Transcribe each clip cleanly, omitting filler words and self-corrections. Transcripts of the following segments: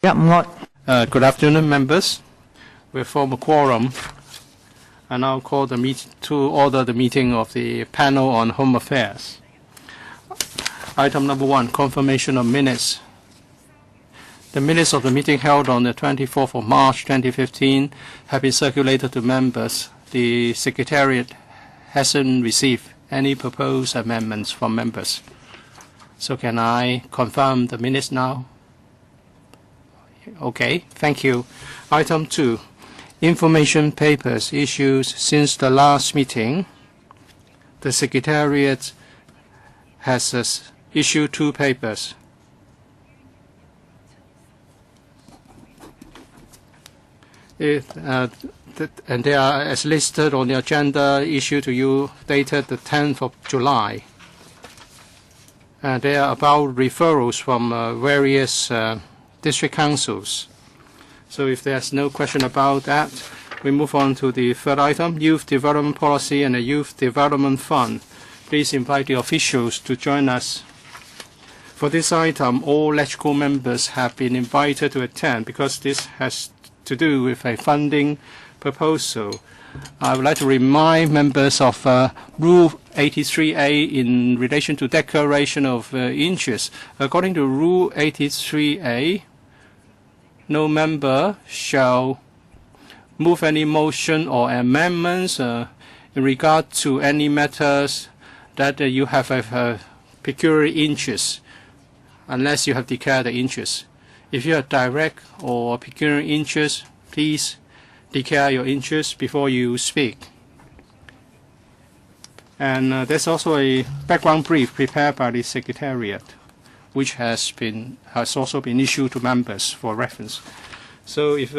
Good afternoon, members. We form a quorum, and I'll call to order the meeting of the panel on Home Affairs. Item number 1, confirmation of minutes. The minutes of the meeting held on the 24th of March 2015 have been circulated to members. The Secretariat hasn't received any proposed amendments from members. So can I confirm the minutes now? Okay, thank you. Item 2, information papers issued since the last meeting. The Secretariat has issued 2 papers. And they are as listed on the agenda issued to you dated the 10th of July. They are about referrals from various district councils. So if there's no question about that, we move on to the third item, Youth Development Policy and the Youth Development Fund. Please invite the officials to join us. For this item, all LegCo members have been invited to attend because this has to do with a funding proposal. I would like to remind members of Rule 83A in relation to declaration of interest. According to Rule 83A, no member shall move any motion or amendments in regard to any matters that you have a peculiar interest, unless you have declared the interest. If you have direct or peculiar interest, please declare your interest before you speak. And there's also a background brief prepared by the Secretariat, which has also been issued to members for reference. So if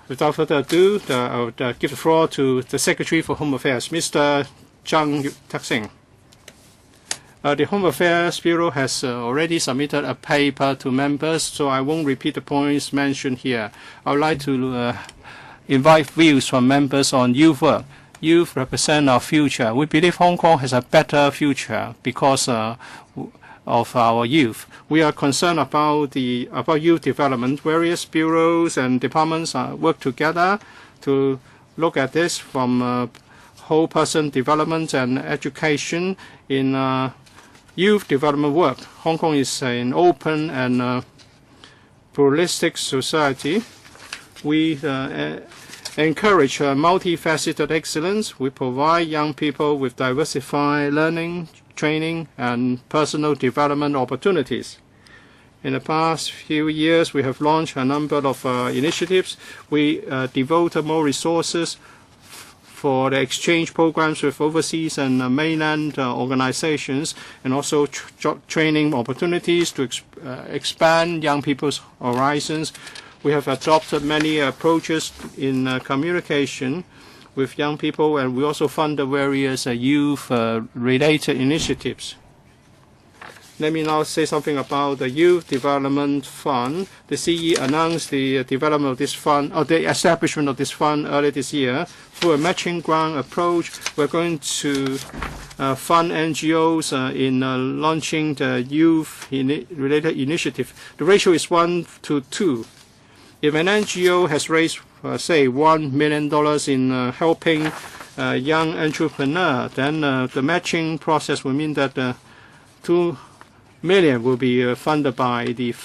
without further ado, I would give the floor to the Secretary for Home Affairs, Mr. Zhang Taxing. The Home Affairs Bureau has already submitted a paper to members, so I won't repeat the points mentioned here. I would like to invite views from members on youth work. Youth represent our future. We believe Hong Kong has a better future because of our youth. We are concerned about youth development. Various bureaus and departments work together to look at this from whole person development and education in youth development work. Hong Kong is an open and pluralistic society. We encourage multifaceted excellence. We provide young people with diversified learning, training, and personal development opportunities. In the past few years, we have launched a number of initiatives. We devoted more resources for the exchange programs with overseas and mainland organizations, and also training opportunities to expand young people's horizons. We have adopted many approaches in communication with young people, and we also fund the various youth-related initiatives. Let me now say something about the Youth Development Fund. The CE announced the development of this fund, or the establishment of this fund earlier this year. Through a matching grant approach, we're going to fund NGOs in launching the youth-related initiative. The ratio is 1 to 2. If an NGO has raised, say, $1 million in helping a young entrepreneur, then the matching process will mean that $2 million will be funded by the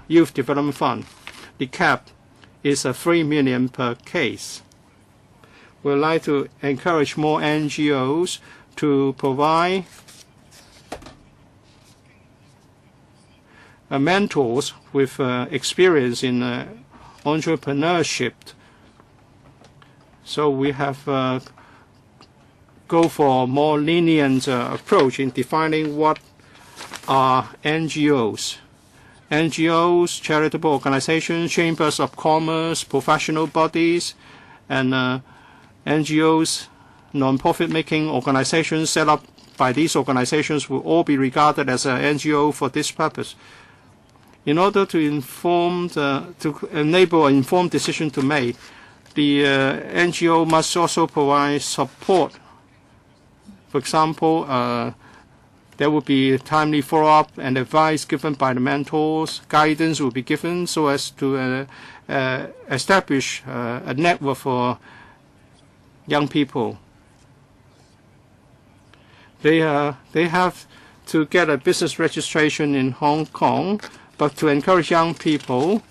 Youth Development Fund. The cap is $3 million per case. We'd like to encourage more NGOs to provide mentors with experience in entrepreneurship. So we have go for more lenient approach in defining what are NGOs. NGOs, charitable organizations, chambers of commerce, professional bodies, and NGOs, non-profit making organizations set up by these organizations will all be regarded as an NGO for this purpose. In order to enable an informed decision to make, the NGO must also provide support. For example, there will be timely follow-up and advice given by the mentors. Guidance will be given so as to establish a network for young people. They have to get a business registration in Hong Kong, but to encourage young people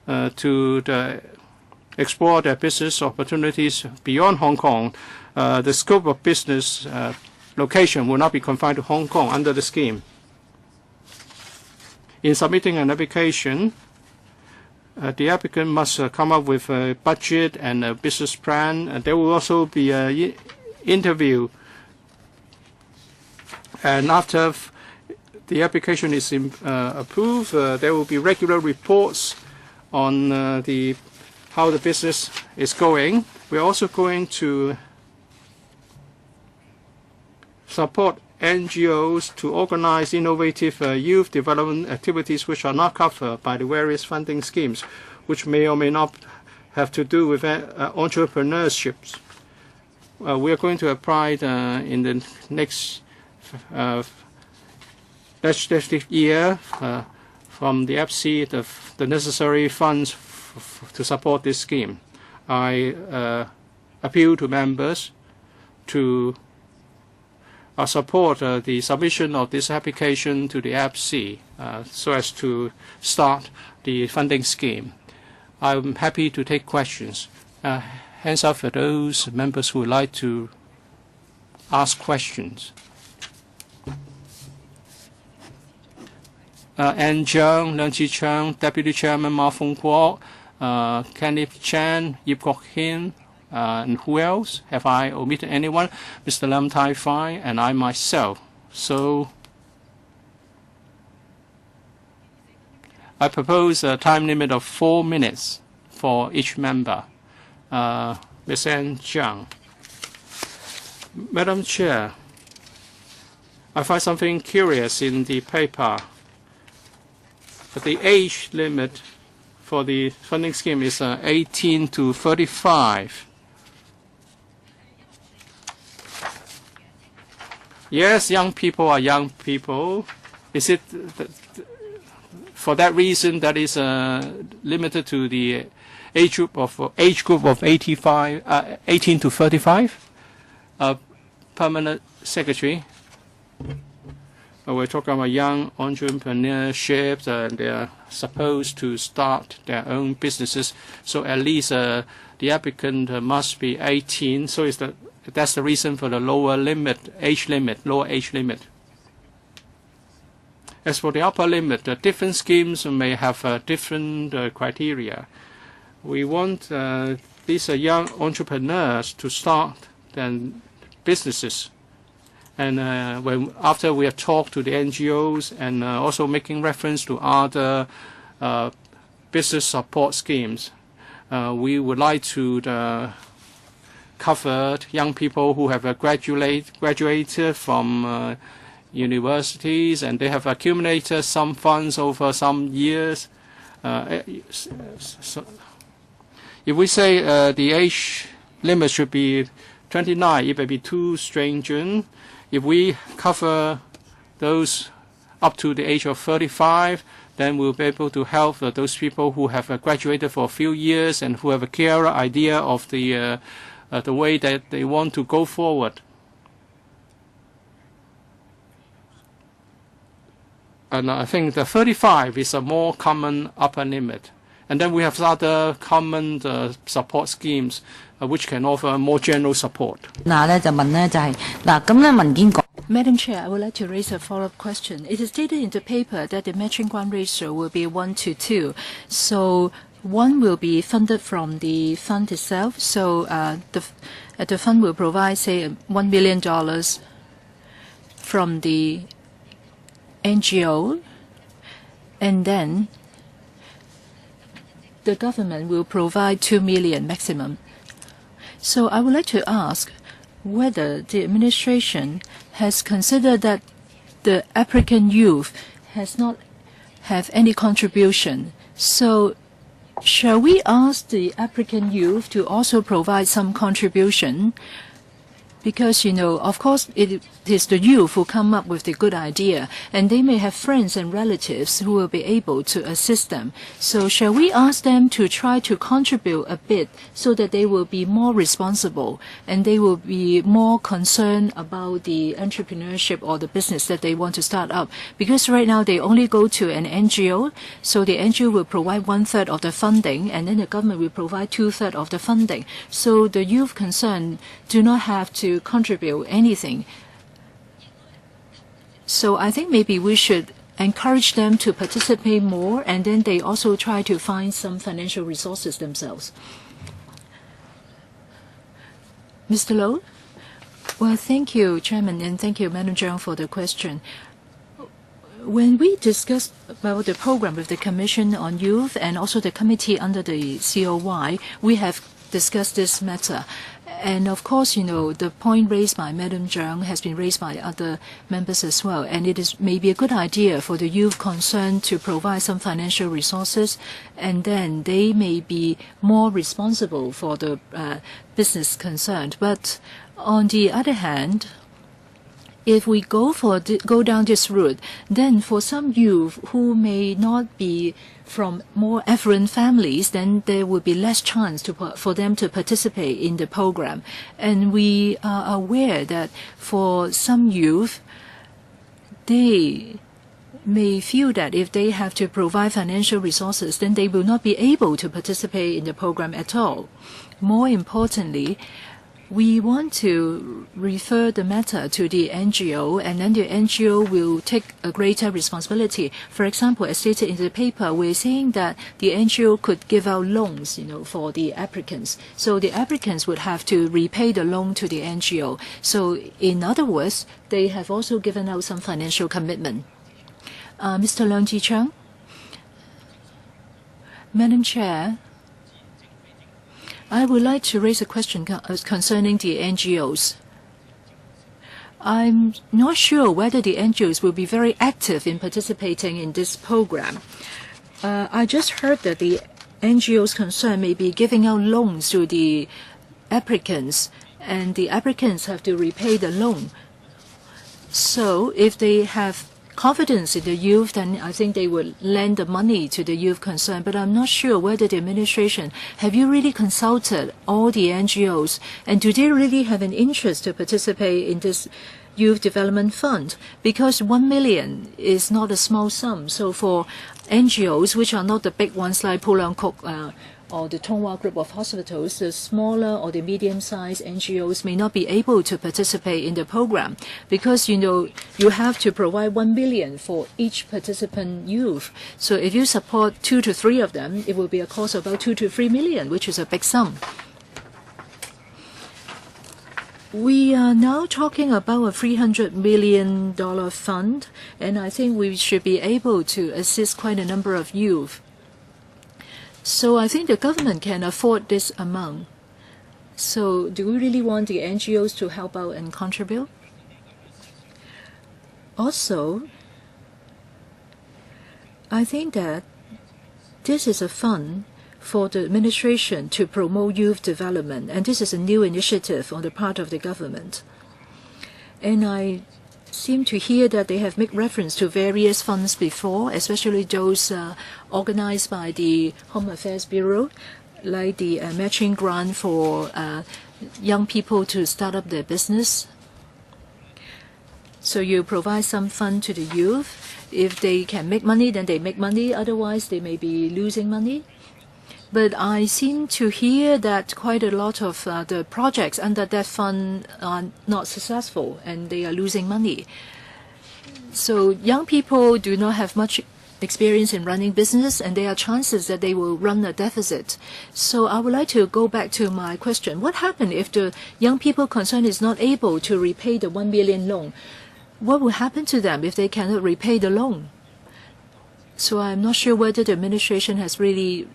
to explore their business opportunities beyond Hong Kong, the scope of business location will not be confined to Hong Kong under the scheme. In submitting an application, the applicant must come up with a budget and a business plan, and there will also be an interview. And after the application is approved, there will be regular reports on how the business is going. We're also going to support NGOs to organize innovative youth development activities which are not covered by the various funding schemes, which may or may not have to do with entrepreneurship. We are going to apply in the next legislative year from the FC the necessary funds to support this scheme. I appeal to members to support the submission of this application to the FC so as to start the funding scheme. I'm happy to take questions. Hands up for those members who would like to ask questions. Ann Cheung, Leung Chi Cheung, Deputy Chairman Ma Fung Kwok, Kenneth Chan, Yip Kok Hin, and who else? Have I omitted anyone? Mr. Lam Tai Fai and I myself. So I propose a time limit of 4 minutes for each member. Ms. Ann Cheung. Madam Chair, I find something curious in the paper. The age limit for the funding scheme is 18 to 35. Yes, young people are young people. Is it for that reason that is limited to the age group of 18 to 35? Permanent Secretary. We're talking about young entrepreneurship, and they're supposed to start their own businesses. So at least the applicant must be 18. So that's the reason for the lower age limit. As for the upper limit, the different schemes may have different criteria. We want these young entrepreneurs to start their businesses. And after we have talked to the NGOs and also making reference to other business support schemes, we would like to cover young people who have graduated from universities and they have accumulated some funds over some years. If we say the age limit should be 29, it may be too stringent. If we cover those up to the age of 35, then we'll be able to help those people who have graduated for a few years and who have a clearer idea of the way that they want to go forward. And I think the 35 is a more common upper limit. And then we have other common support schemes which can offer more general support. Madam Chair, I would like to raise a follow-up question. It is stated in the paper that the matching grant ratio will be 1:2. So 1 will be funded from the fund itself. So the fund will provide, say, $1 million from the NGO, and then the government will provide $2 million maximum. So I would like to ask whether the administration has considered that the African youth has not have any contribution. So shall we ask the African youth to also provide some contribution? Because, of course, it is the youth who come up with the good idea, and they may have friends and relatives who will be able to assist them. So shall we ask them to try to contribute a bit so that they will be more responsible and they will be more concerned about the entrepreneurship or the business that they want to start up? Because right now they only go to an NGO, so the NGO will provide 1/3 of the funding, and then the government will provide 2/3 of the funding. So the youth concerned do not have to contribute anything. So I think maybe we should encourage them to participate more, and then they also try to find some financial resources themselves. Mr. Low? Well, thank you, Chairman, and thank you, Madam Zhang, for the question. When we discussed about the program with the Commission on Youth and also the committee under the COY, we have discussed this matter. And of course, the point raised by Madam Zhang has been raised by other members as well. And it is maybe a good idea for the youth concerned to provide some financial resources, and then they may be more responsible for the business concerned. But on the other hand, if we go down this route, then for some youth who may not be from more affluent families, then there will be less chance for them to participate in the program. And we are aware that for some youth, they may feel that if they have to provide financial resources, then they will not be able to participate in the program at all. More importantly, we want to refer the matter to the NGO, and then the NGO will take a greater responsibility. For example, as stated in the paper, we're saying that the NGO could give out loans, for the applicants. So the applicants would have to repay the loan to the NGO. So in other words, they have also given out some financial commitment. Mr. Leung Ji-Chung? Madam Chair, I would like to raise a question concerning the NGOs. I'm not sure whether the NGOs will be very active in participating in this program. I just heard that the NGOs concerned may be giving out loans to the applicants, and the applicants have to repay the loan. So if they have confidence in the youth, then I think they would lend the money to the youth concerned. But I'm not sure whether the administration, have you really consulted all the NGOs, and do they really have an interest to participate in this Youth Development Fund? Because 1 million is not a small sum. So for NGOs, which are not the big ones like Pulang Kok or the Tonghua Group of Hospitals, the smaller or the medium-sized NGOs may not be able to participate in the program because, you have to provide 1 million for each participant youth. So if you support 2 to 3 of them, it will be a cost of about 2 to 3 million, which is a big sum. We are now talking about a $300 million fund, and I think we should be able to assist quite a number of youth. So I think the government can afford this amount. So do we really want the NGOs to help out and contribute? Also, I think that this is a fund for the administration to promote youth development, and this is a new initiative on the part of the government. And I seem to hear that they have made reference to various funds before, especially those organized by the Home Affairs Bureau, like the matching grant for young people to start up their business. So you provide some fund to the youth. If they can make money, then they make money. Otherwise, they may be losing money. But I seem to hear that quite a lot of the projects under that fund are not successful and they are losing money. So young people do not have much experience in running business, and there are chances that they will run a deficit. So I would like to go back to my question. What happens if the young people concerned is not able to repay the 1 million loan? What will happen to them if they cannot repay the loan? So I'm not sure whether the administration has really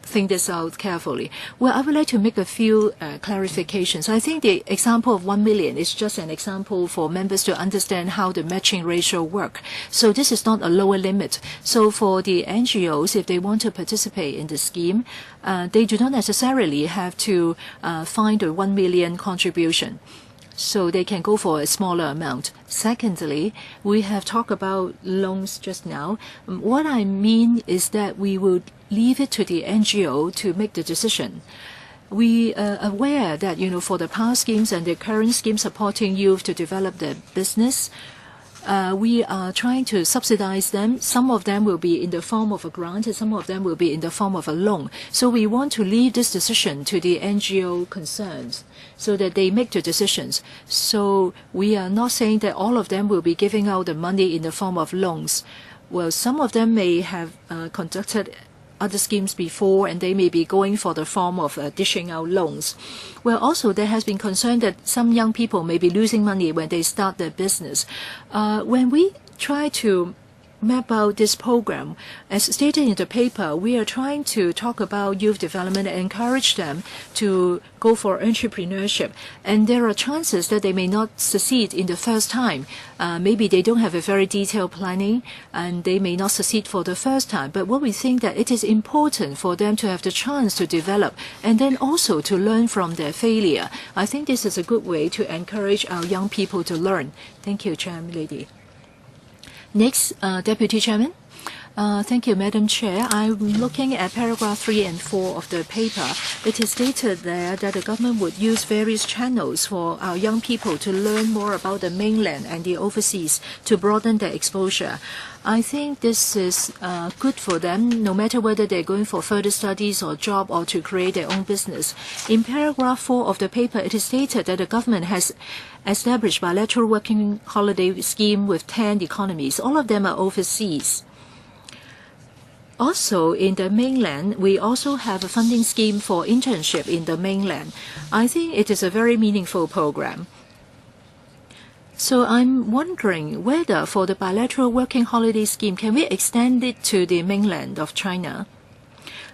think this out carefully. Well, I would like to make a few clarifications. I think the example of 1 million is just an example for members to understand how the matching ratio work. So this is not a lower limit. So for the NGOs, if they want to participate in the scheme, they do not necessarily have to find a 1 million contribution. so they can go for a smaller amount. Secondly, we have talked about loans just now. What I mean is that we would leave it to the NGO to make the decision. We are aware that, for the past schemes and the current schemes supporting youth to develop their business, we are trying to subsidize them. Some of them will be in the form of a grant and some of them will be in the form of a loan. So we want to leave this decision to the NGO concerned so that they make the decisions. So we are not saying that all of them will be giving out the money in the form of loans. Well, some of them may have conducted other schemes before, and they may be going for the form of dishing out loans. Well, also there has been concern that some young people may be losing money when they start their business. When we try to map out this program, as stated in the paper, we are trying to talk about youth development and encourage them to go for entrepreneurship. And there are chances that they may not succeed in the first time. Maybe they don't have a very detailed planning and they may not succeed for the first time. But what we think that it is important for them to have the chance to develop and then also to learn from their failure. I think this is a good way to encourage our young people to learn. Thank you, Chairman Lady. Next, Deputy Chairman. Thank you, Madam Chair. I'm looking at paragraph 3 and 4 of the paper. It is stated there that the government would use various channels for our young people to learn more about the mainland and the overseas to broaden their exposure. I think this is good for them, no matter whether they're going for further studies or job or to create their own business. In paragraph 4 of the paper, it is stated that the government has established bilateral working holiday scheme with 10 economies. All of them are overseas. Also, in the mainland, we also have a funding scheme for internship in the mainland. I think it is a very meaningful program. So I'm wondering whether for the bilateral working holiday scheme, can we extend it to the mainland of China?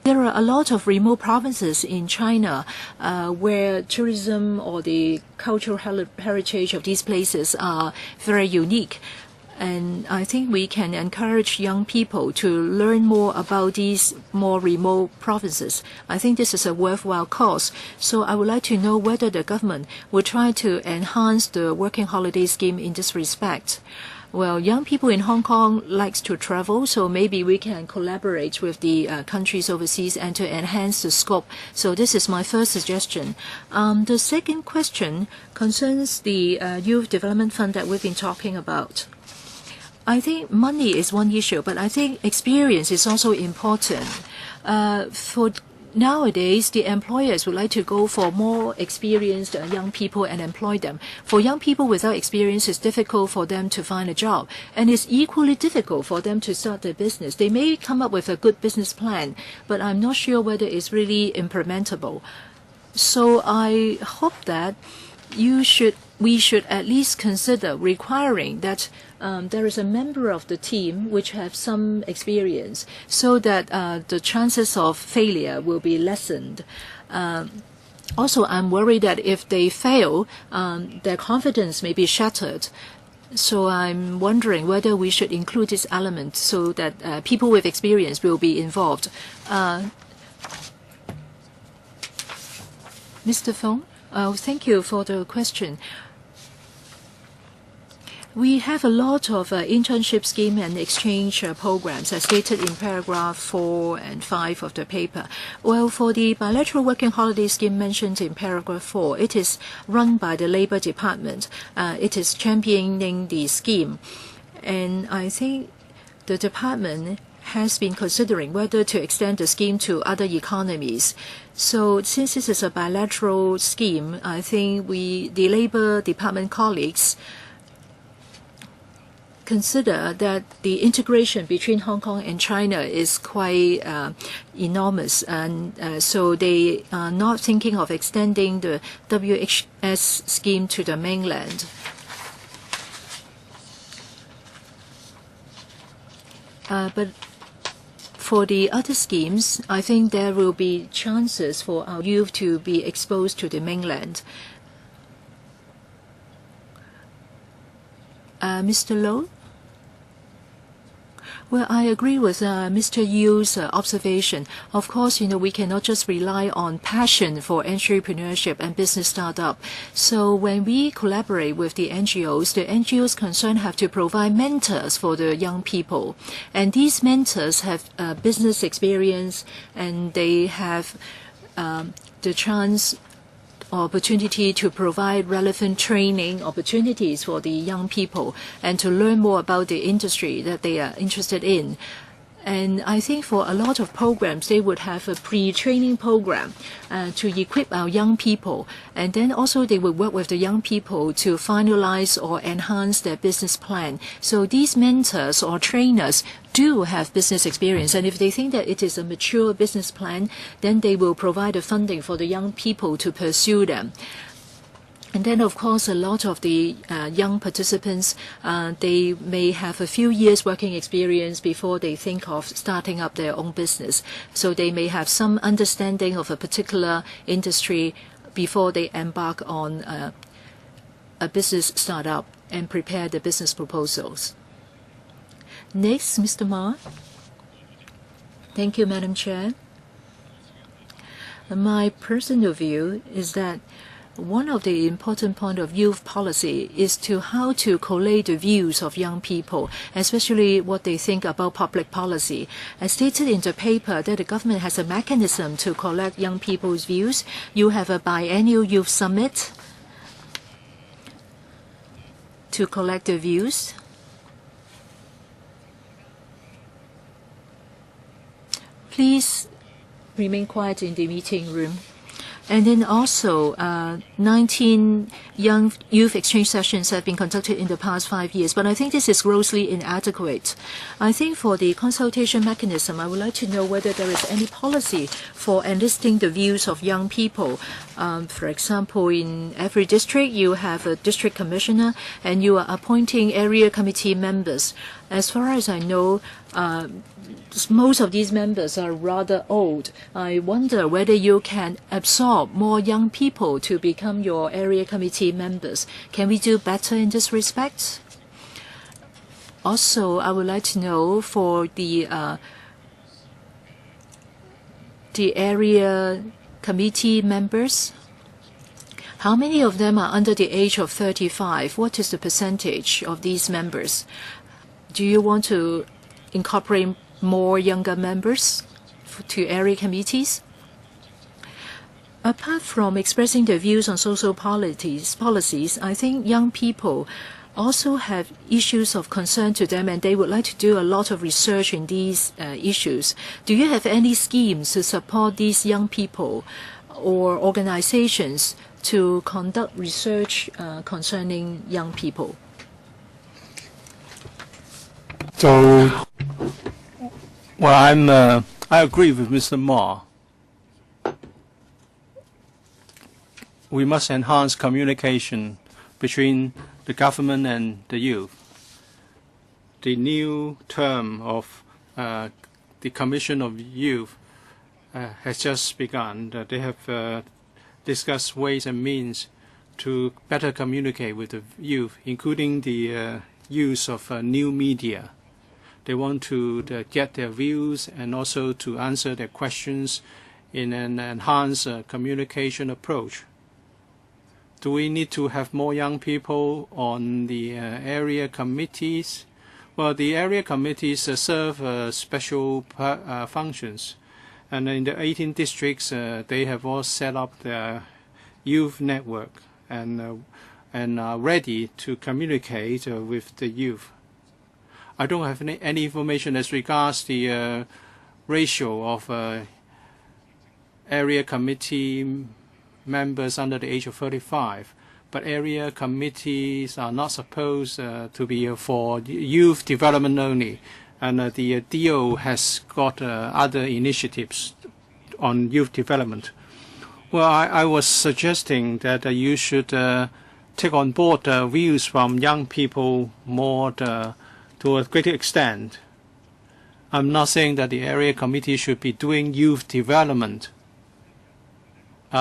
There are a lot of remote provinces in China where tourism or the cultural heritage of these places are very unique. And I think we can encourage young people to learn more about these more remote provinces. I think this is a worthwhile cause. So I would like to know whether the government will try to enhance the working holiday scheme in this respect. Well, young people in Hong Kong likes to travel, so maybe we can collaborate with the countries overseas and to enhance the scope. So this is my first suggestion. The second question concerns the Youth Development Fund that we've been talking about. I think money is one issue, but I think experience is also important. For nowadays, the employers would like to go for more experienced young people and employ them. For young people without experience, it's difficult for them to find a job. And it's equally difficult for them to start their business. They may come up with a good business plan, but I'm not sure whether it's really implementable. So I hope that we should at least consider requiring that there is a member of the team which have some experience so that the chances of failure will be lessened. Also, I'm worried that if they fail, their confidence may be shattered. So I'm wondering whether we should include this element so that people with experience will be involved. Mr. Fong, thank you for the question. We have a lot of internship scheme and exchange programs as stated in paragraph 4 and 5 of the paper. Well, for the bilateral working holiday scheme mentioned in paragraph 4, it is run by the Labour Department. It is championing the scheme. And I think the department has been considering whether to extend the scheme to other economies. So since this is a bilateral scheme, I think the Labour Department colleagues consider that the integration between Hong Kong and China is quite enormous, and so they are not thinking of extending the WHS scheme to the mainland. But for the other schemes, I think there will be chances for our youth to be exposed to the mainland. Mr. Low? Well, I agree with Mr. Yu's observation. Of course, we cannot just rely on passion for entrepreneurship and business startup. So when we collaborate with the NGOs concerned have to provide mentors for the young people. And these mentors have business experience, and they have the chance opportunity to provide relevant training opportunities for the young people and to learn more about the industry that they are interested in. And I think for a lot of programs, they would have a pre-training program to equip our young people. And then also they would work with the young people to finalize or enhance their business plan. So these mentors or trainers do have business experience. And if they think that it is a mature business plan, then they will provide the funding for the young people to pursue them. And then, of course, a lot of the young participants, they may have a few years working experience before they think of starting up their own business. So they may have some understanding of a particular industry before they embark on a business startup and prepare the business proposals. Next, Mr. Ma. Thank you, Madam Chair. My personal view is that one of the important points of youth policy is how to collate the views of young people, especially what they think about public policy. As stated in the paper that the government has a mechanism to collect young people's views. You have a biennial youth summit to collect the views. Please remain quiet in the meeting room. And then also 19 young youth exchange sessions have been conducted in the past 5 years, but I think this is grossly inadequate. I think for the consultation mechanism, I would like to know whether there is any policy for enlisting the views of young people. For example, in every district, you have a district commissioner and you are appointing area committee members. As far as I know, most of these members are rather old. I wonder whether you can absorb more young people to become your area committee members. Can we do better in this respect? Also, I would like to know for the area committee members, how many of them are under the age of 35? What is the percentage of these members? Do you want to incorporate more younger members to area committees? Apart from expressing their views on social policies, I think young people also have issues of concern to them, and they would like to do a lot of research in these issues. Do you have any schemes to support these young people or organizations to conduct research concerning young people? So, well, I agree with Mr. Ma. We must enhance communication between the government and the youth. The new term of the Commission of Youth has just begun. They have discussed ways and means to better communicate with the youth, including the use of new media. They want to get their views and also to answer their questions in an enhanced communication approach. Do we need to have more young people on the area committees? Well, the area committees serve special functions. And in the 18 districts, they have all set up their youth network and are ready to communicate with the youth. I don't have any information as regards the ratio of area committee members under the age of 35, but area committees are not supposed to be for youth development only, and the DO has got other initiatives on youth development. Well, I was suggesting that you should take on board views from young people more to a greater extent. I'm not saying that the area committee should be doing youth development.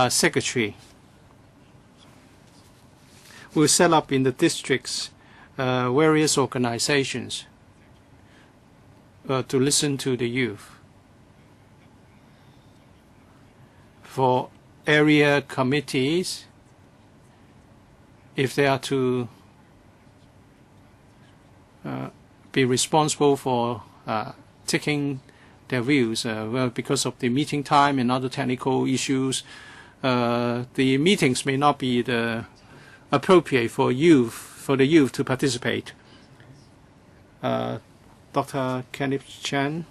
Secretary will set up in the districts various organizations to listen to the youth. For area committees, if they are to be responsible for taking their views, well, because of the meeting time and other technical issues, the meetings may not be appropriate for the youth to participate. Dr. Kenneth Chan.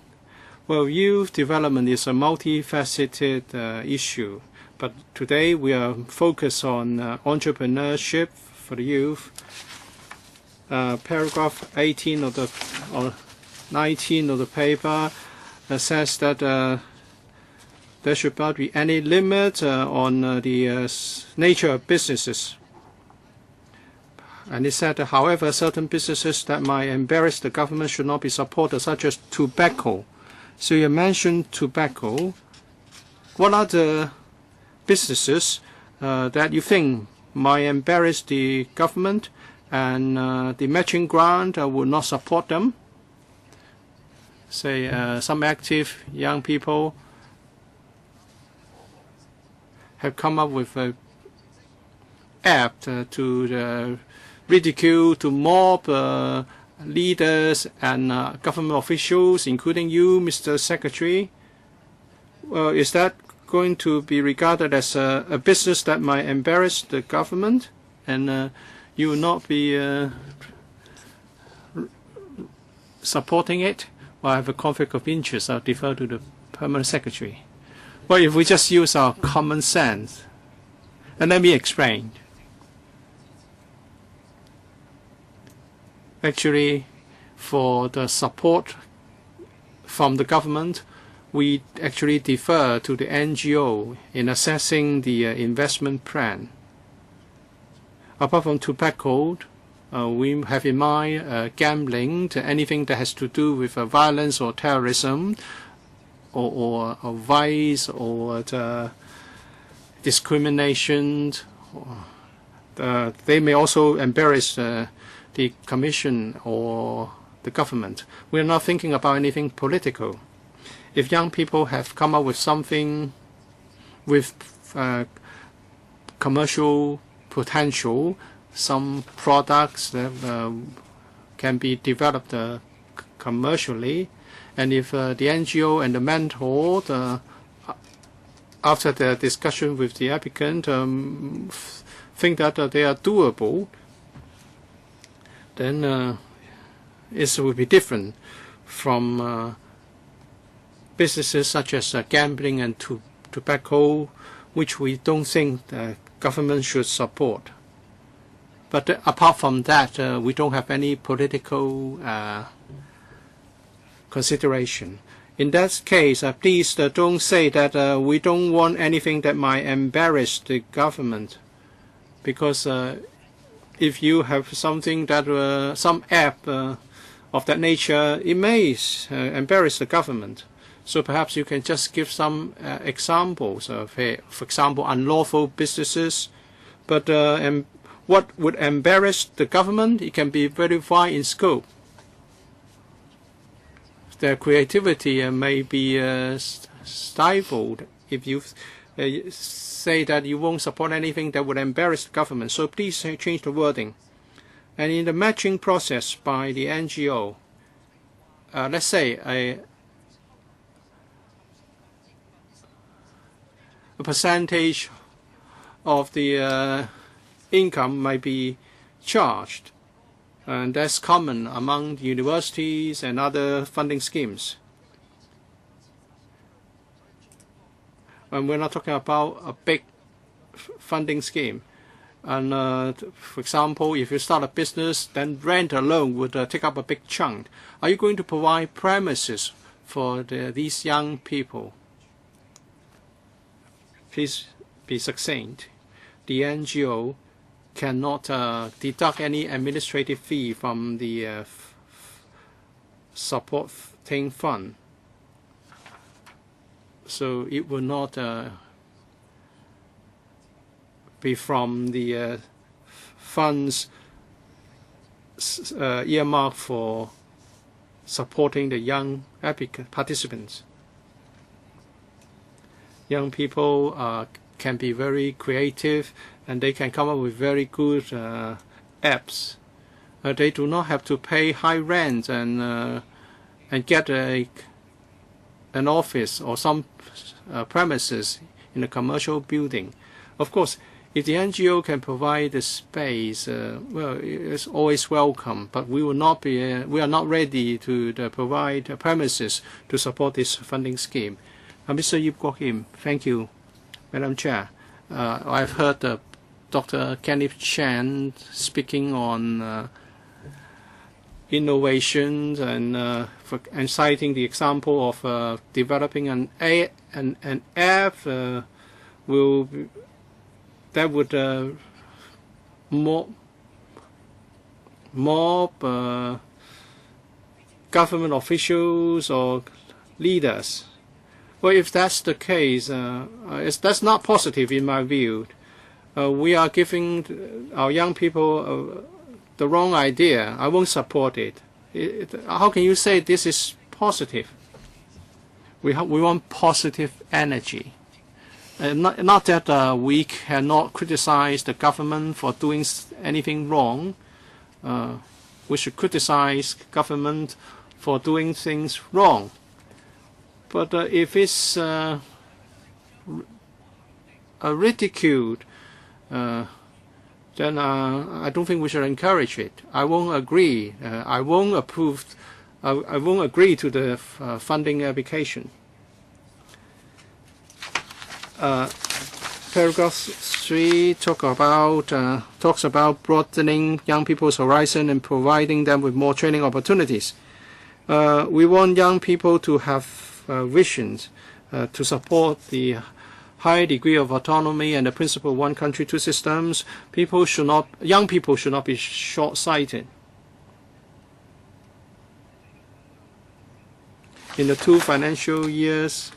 Well, youth development is a multifaceted issue, but today we are focused on entrepreneurship for the youth. Paragraph 18 of or 19 of the paper says that there should not be any limit on the nature of businesses. And it said, however, certain businesses that might embarrass the government should not be supported, such as tobacco. So you mentioned tobacco. What are the businesses that you think might embarrass the government and the matching grant would not support them? Say some active young people have come up with an app to ridicule, to mob leaders and government officials, including you, Mr. Secretary. Is that going to be regarded as a business that might embarrass the government, and you will not be supporting it? Well, I have a conflict of interest. I'll defer to the Permanent Secretary. Well, if we just use our common sense, and let me explain. Actually, for the support from the government, we actually defer to the NGO in assessing the investment plan. Apart from tobacco, we have in mind gambling, anything that has to do with violence or terrorism, or vice, or discrimination. They may also embarrass the Commission or the government. We are not thinking about anything political. If young people have come up with something with commercial potential, some products that can be developed commercially, and if the NGO and the mentor, after the discussion with the applicant, think that they are doable, then it will be different from businesses such as gambling and tobacco, which we don't think the government should support. But apart from that, we don't have any political consideration. In that case, please don't say that we don't want anything that might embarrass the government, because if you have something that some app of that nature, it may embarrass the government. So perhaps you can just give some examples of, for example, unlawful businesses. But what would embarrass the government? It can be very wide in scope. Their creativity may be stifled if you say that you won't support anything that would embarrass the government. So please change the wording. And in the matching process by the NGO, let's say a percentage of the income might be charged, and that's common among universities and other funding schemes. And we're not talking about a big funding scheme. And for example, if you start a business, then rent alone would take up a big chunk. Are you going to provide premises for these young people? Please be succinct. The NGO cannot deduct any administrative fee from the supporting fund. So it will not be from the funds earmarked for supporting the young participants. Young people can be very creative, and they can come up with very good apps. They do not have to pay high rent and get an office or some premises in a commercial building. Of course, if the NGO can provide the space, well, it's always welcome. But we will not be. We are not ready to provide premises to support this funding scheme. Mr. Yip Kwok Im, thank you, Madam Chair. I've heard Dr. Kenneth Chan speaking on innovations and citing the example of developing an app that would mob government officials or leaders. Well, if that's the case, that's not positive in my view. We are giving our young people the wrong idea. I won't support it. How can you say this is positive? We want positive energy. Not that we cannot criticize the government for doing anything wrong. We should criticize government for doing things wrong. But if it's ridiculed, then I don't think we should encourage it. I won't agree. I won't approve. I won't agree to the funding application. Paragraph 3 talks about broadening young people's horizon and providing them with more training opportunities. We want young people to have visions to support the high degree of autonomy and the principle of one country, two systems. Young people should not be short-sighted. In the 2 financial years,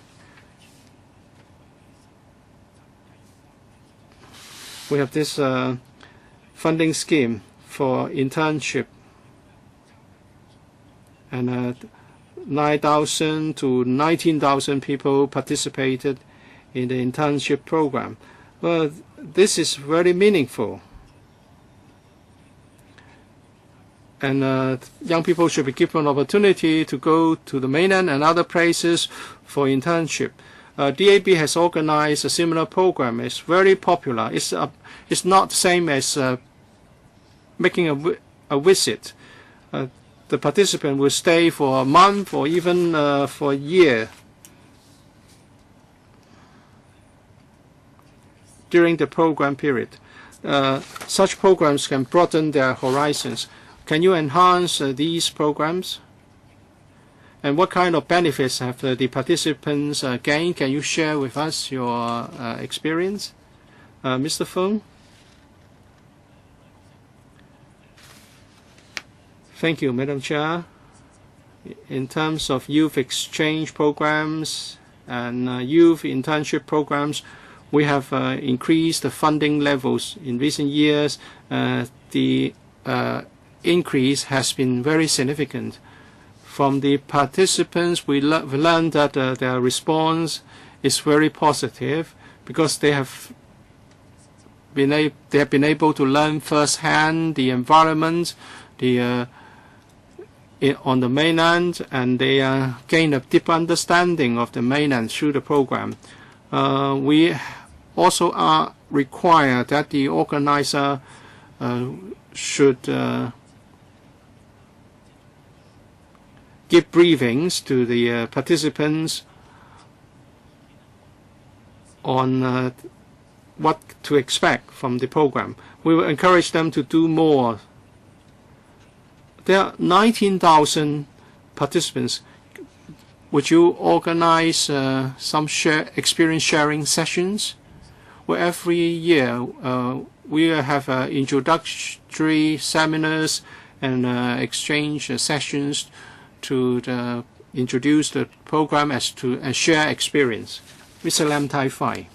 we have this funding scheme for internship, and 9,000 to 19,000 people participated in the internship program. Well, this is very meaningful. And young people should be given an opportunity to go to the mainland and other places for internship. DAB has organized a similar program. It's very popular. It's not the same as making a visit. The participant will stay for a month or even for a year. During the program period, such programs can broaden their horizons. Can you enhance these programs? And what kind of benefits have the participants gained? Can you share with us your experience? Mr. Fung? Thank you, Madam Chair. In terms of youth exchange programs and youth internship programs, we have increased the funding levels in recent years. The increase has been very significant. From the participants, we learned that their response is very positive because they have been able to learn firsthand the environment, on the mainland, and they gain a deep understanding of the mainland through the program. We also are required that the organizer should give briefings to the participants on what to expect from the program. We will encourage them to do more. There are 19,000 participants. Would you organize some experience sharing sessions? Well, every year we have introductory seminars and exchange sessions to introduce the program and share experience. Mr. Lam Tai Fai,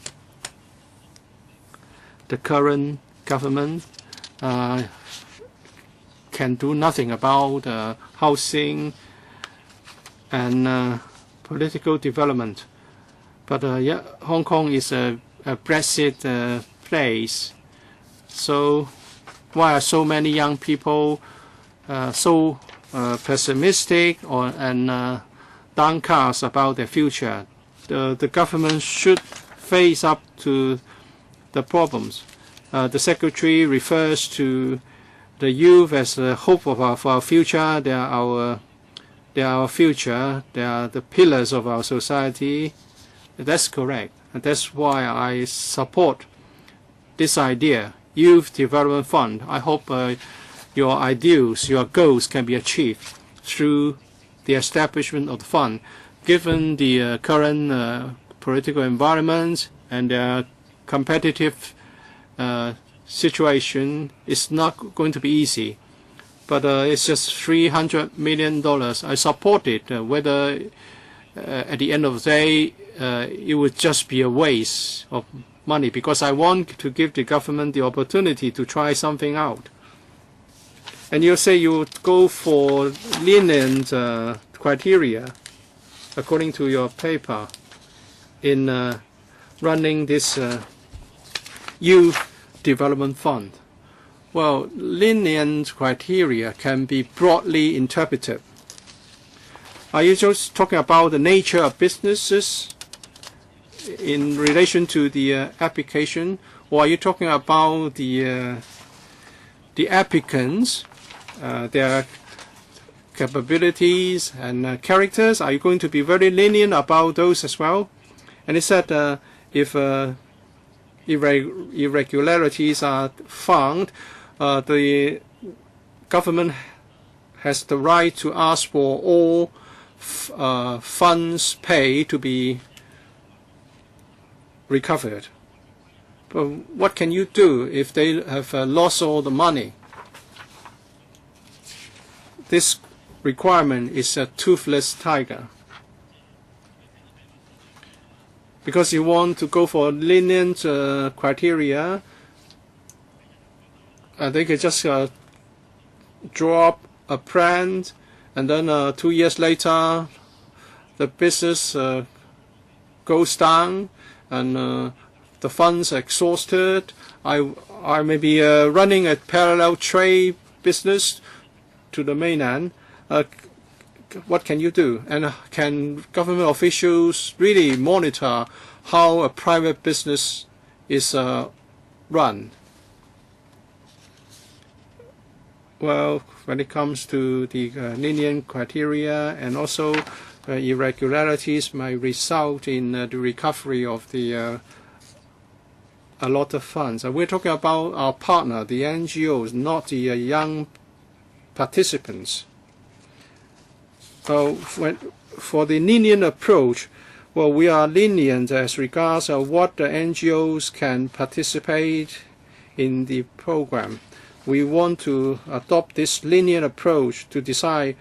the current government can do nothing about housing and political development. But yeah, Hong Kong is a Brexit place. So why are so many young people so pessimistic and downcast about their future? The government should face up to the problems. The Secretary refers to the youth as the hope of our future. They are our future. They are the pillars of our society. That's correct. And that's why I support this idea, Youth Development Fund. I hope your ideals, your goals can be achieved through the establishment of the fund. Given the current political environment and the competitive situation, it's not going to be easy. But it's just $300 million. I support it, whether at the end of the day it would just be a waste of money, because I want to give the government the opportunity to try something out. And you say you would go for lenient criteria, according to your paper, in running this Youth Development Fund. Well, lenient criteria can be broadly interpreted. Are you just talking about the nature of businesses in relation to the application, or are you talking about the applicants, their capabilities and characters? Are you going to be very lenient about those as well? And it said if irregularities are found, the government has the right to ask for all funds paid to be recovered. But what can you do if they have lost all the money? This requirement is a toothless tiger. Because you want to go for lenient criteria, they can just draw up a plan, and then 2 years later, the business goes down, and the funds are exhausted. I may be running a parallel trade business to the mainland. What can you do? And can government officials really monitor how a private business is run? Well, when it comes to the lenient criteria, and also irregularities might result in the recovery of the a lot of funds. We're talking about our partner, the NGOs, not the young participants. So for the lenient approach, well, we are lenient as regards what the NGOs can participate in the program. We want to adopt this lenient approach to decide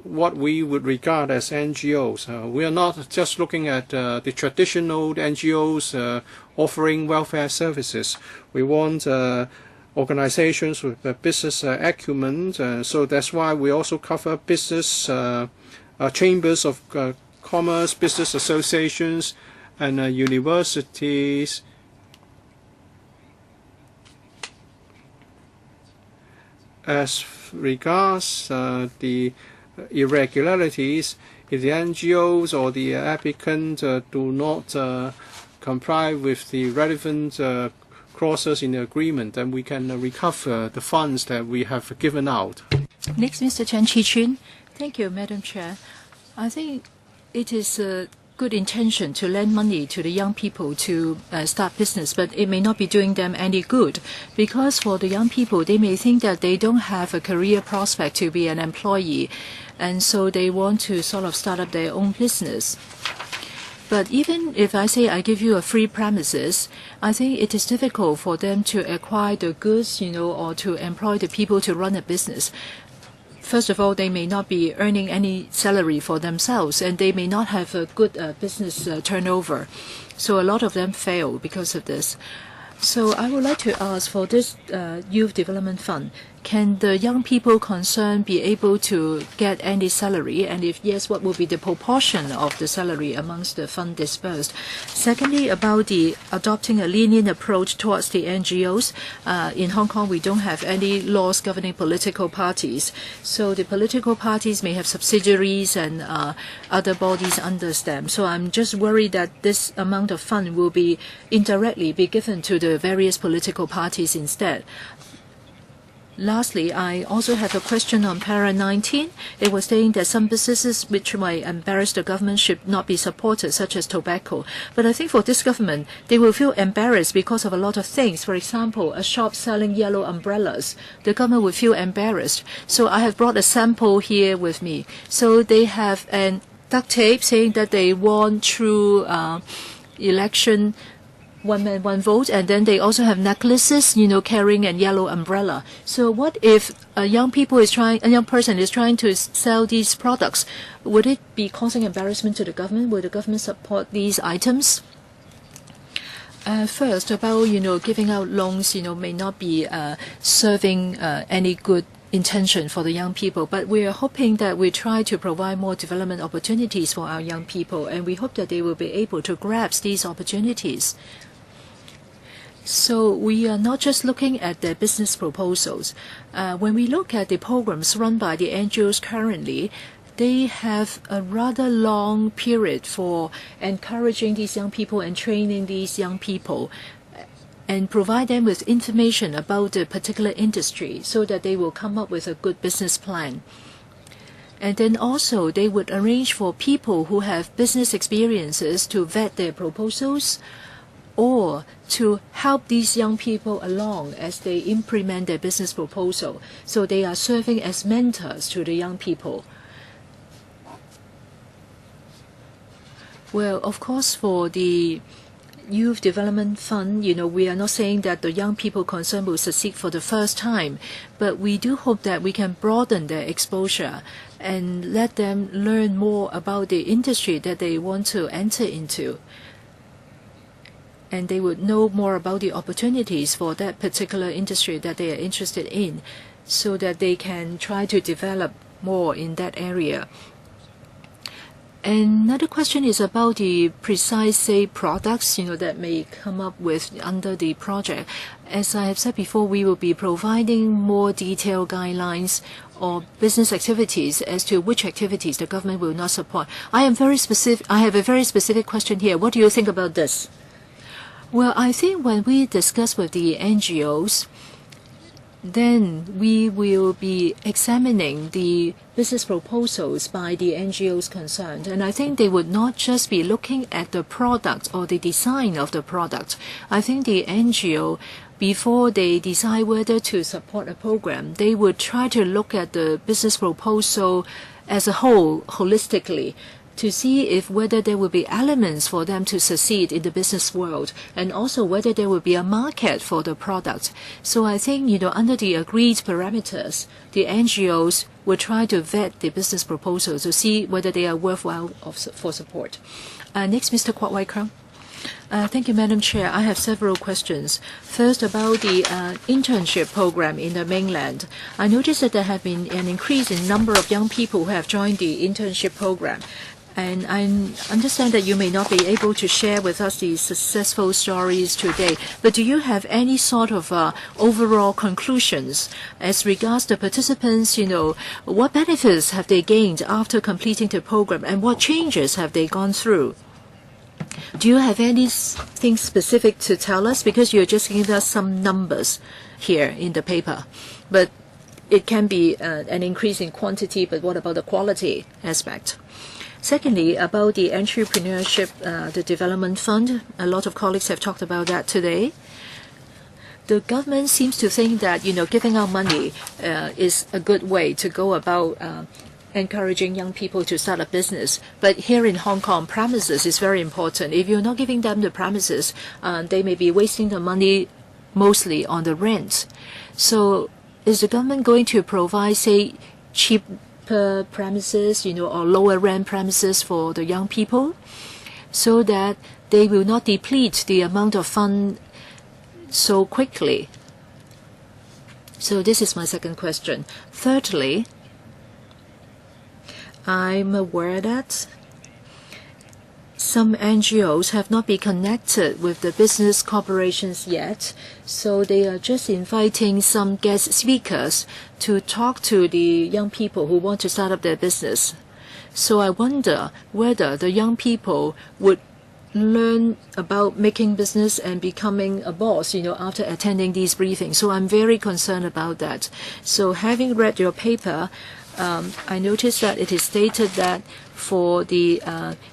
what we would regard as NGOs. We are not just looking at the traditional NGOs offering welfare services. We want organizations with business acumen, so that's why we also cover business chambers of commerce, business associations, and universities. As regards the irregularities, if the NGOs or the applicant do not comply with the relevant clauses in the agreement, then we can recover the funds that we have given out. Next, Mr. Chen Chi-chun. Thank you, Madam Chair. I think it is a good intention to lend money to the young people to start business, but it may not be doing them any good, because for the young people, they may think that they don't have a career prospect to be an employee, and so they want to sort of start up their own business. But even if I say I give you a free premises, I think it is difficult for them to acquire the goods, or to employ the people to run a business. First of all, they may not be earning any salary for themselves, and they may not have a good business turnover. So a lot of them fail because of this. So I would like to ask, for this Youth Development Fund, can the young people concerned be able to get any salary? And if yes, what will be the proportion of the salary amongst the fund dispersed? Secondly, about the adopting a lenient approach towards the NGOs. In Hong Kong, we don't have any laws governing political parties. So the political parties may have subsidiaries and other bodies under them. So I'm just worried that this amount of fund will be indirectly be given to the various political parties instead. Lastly, I also have a question on para 19. It was saying that some businesses which might embarrass the government should not be supported, such as tobacco. But I think for this government, they will feel embarrassed because of a lot of things. For example, a shop selling yellow umbrellas, the government will feel embarrassed. So I have brought a sample here with me. So they have an duct tape saying that they won through election, one man, one vote, and then they also have necklaces, carrying a yellow umbrella. So what if a young person is trying to sell these products? Would it be causing embarrassment to the government? Will the government support these items? First, about giving out loans, may not be serving any good intention for the young people, but we are hoping that we try to provide more development opportunities for our young people, and we hope that they will be able to grasp these opportunities. So we are not just looking at their business proposals. When we look at the programs run by the NGOs currently, they have a rather long period for encouraging these young people and training these young people and provide them with information about the particular industry so that they will come up with a good business plan. And then also they would arrange for people who have business experiences to vet their proposals or to help these young people along as they implement their business proposal. So they are serving as mentors to the young people. Well, of course, for the Youth Development Fund, we are not saying that the young people concerned will succeed for the first time, but we do hope that we can broaden their exposure and let them learn more about the industry that they want to enter into. And they would know more about the opportunities for that particular industry that they are interested in so that they can try to develop more in that area. Another question is about the precise, say, products, that may come up with under the project. As I have said before, we will be providing more detailed guidelines or business activities as to which activities the government will not support. I have a very specific question here. What do you think about this? Well, I think when we discuss with the NGOs, then we will be examining the business proposals by the NGOs concerned. And I think they would not just be looking at the product or the design of the product. I think the NGO, before they decide whether to support a program, they would try to look at the business proposal as a whole, holistically, to see if whether there will be elements for them to succeed in the business world and also whether there will be a market for the product. So I think, under the agreed parameters, the NGOs will try to vet the business proposals to see whether they are worthwhile for support. Next, Mr. Kwok Wai Krang. Thank you, Madam Chair. I have several questions. First, about the internship program in the mainland. I noticed that there have been an increase in number of young people who have joined the internship program. And I understand that you may not be able to share with us the successful stories today, but do you have any sort of overall conclusions as regards the participants, what benefits have they gained after completing the program and what changes have they gone through? Do you have anything specific to tell us? Because you're just giving us some numbers here in the paper, but it can be an increase in quantity, but what about the quality aspect? Secondly, about the entrepreneurship, the development fund, a lot of colleagues have talked about that today. The government seems to think that, giving out money is a good way to go about encouraging young people to start a business. But here in Hong Kong, premises is very important. If you're not giving them the premises, they may be wasting the money mostly on the rent. So is the government going to provide, say, cheaper premises, or lower rent premises for the young people so that they will not deplete the amount of fund so quickly? So this is my second question. Thirdly, I'm aware that some NGOs have not been connected with the business corporations yet, so they are just inviting some guest speakers to talk to the young people who want to start up their business. So I wonder whether the young people would learn about making business and becoming a boss, after attending these briefings. So I'm very concerned about that. So having read your paper, I noticed that it is stated that for the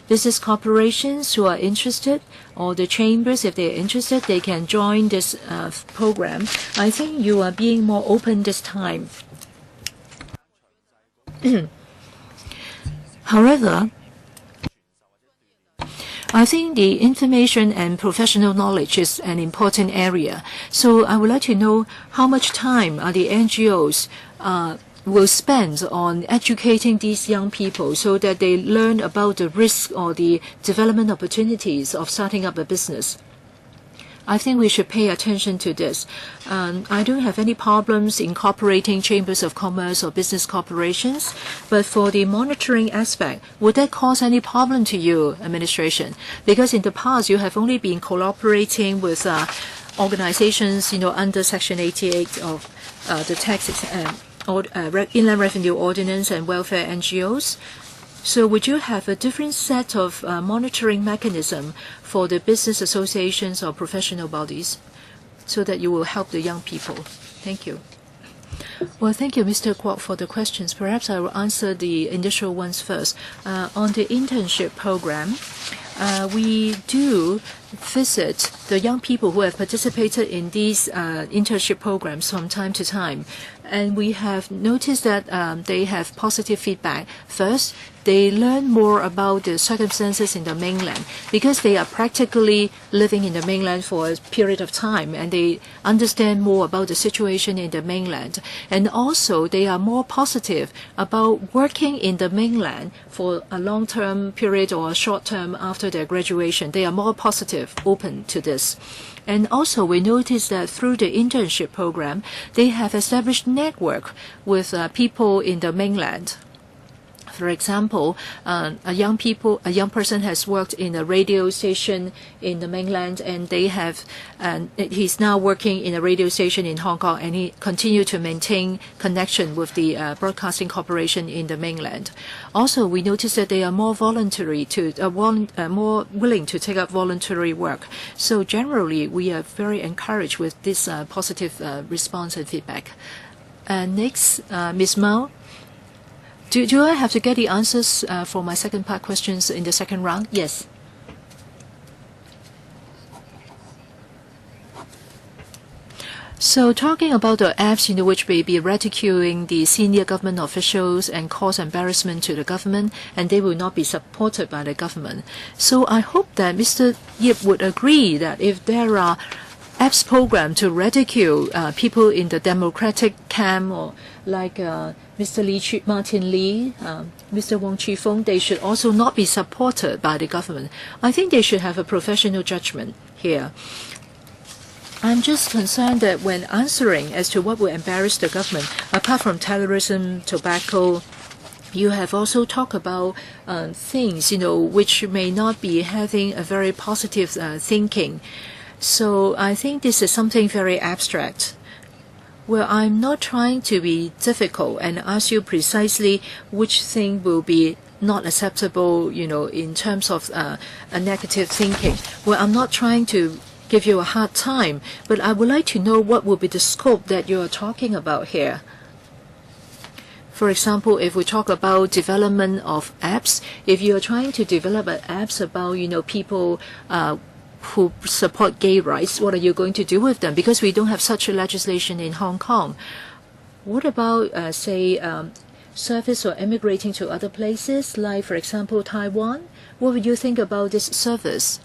business corporations who are interested, or the chambers, if they are interested, they can join this program. I think you are being more open this time. However, I think the information and professional knowledge is an important area. So I would like to know how much time are the NGOs will spend on educating these young people so that they learn about the risk or the development opportunities of starting up a business. I think we should pay attention to this. I don't have any problems incorporating chambers of commerce or business corporations, but for the monitoring aspect, would that cause any problem to you, administration? Because in the past, you have only been cooperating with organizations, under Section 88 of the taxes Inland Revenue Ordinance and welfare NGOs. So would you have a different set of monitoring mechanism for the business associations or professional bodies so that you will help the young people? Thank you. Well, thank you, Mr. Kwok, for the questions. Perhaps I will answer the initial ones first. On the internship program, we do visit the young people who have participated in these internship programs from time to time. And we have noticed that they have positive feedback. First, they learn more about the circumstances in the mainland because they are practically living in the mainland for a period of time, and they understand more about the situation in the mainland. And also, they are more positive about working in the mainland for a long-term period or a short term after their graduation. They are more positive, open to this. And also, we noticed that through the internship program, they have established network with people in the mainland. For example, a young person has worked in a radio station in the mainland, and he's now working in a radio station in Hong Kong, and he continued to maintain connection with the broadcasting corporation in the mainland. Also, we noticed that they are more more willing to take up voluntary work. So generally, we are very encouraged with this positive response and feedback. Next, Ms. Mao. Do I have to get the answers for my second part questions in the second round? Yes. So talking about the apps which may be ridiculing the senior government officials and cause embarrassment to the government, and they will not be supported by the government. So I hope that Mr. Yip would agree that if there are apps program to ridicule people in the democratic camp, or like Mr. Martin Lee, Mr. Wong Chi-fung, they should also not be supported by the government. I think they should have a professional judgment here. I'm just concerned that when answering as to what will embarrass the government, apart from terrorism, tobacco, you have also talked about things, which may not be having a very positive thinking. So I think this is something very abstract. Well, I'm not trying to be difficult and ask you precisely which thing will be not acceptable, in terms of a negative thinking. Well, I'm not trying to give you a hard time, but I would like to know what will be the scope that you are talking about here. For example, if we talk about development of apps, if you are trying to develop apps about, people who support gay rights, what are you going to do with them? Because we don't have such a legislation in Hong Kong. What about, service or immigrating to other places, like, for example, Taiwan? What would you think about this service?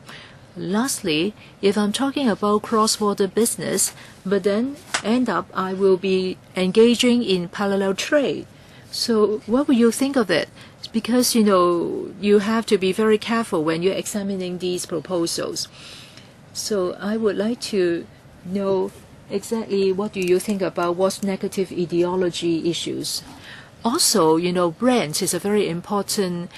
Lastly, if I'm talking about cross-border business, but then end up I will be engaging in parallel trade. So what would you think of it? Because, you have to be very careful when you're examining these proposals. So I would like to know exactly what do you think about what's negative ideology issues? Also, rent is a very important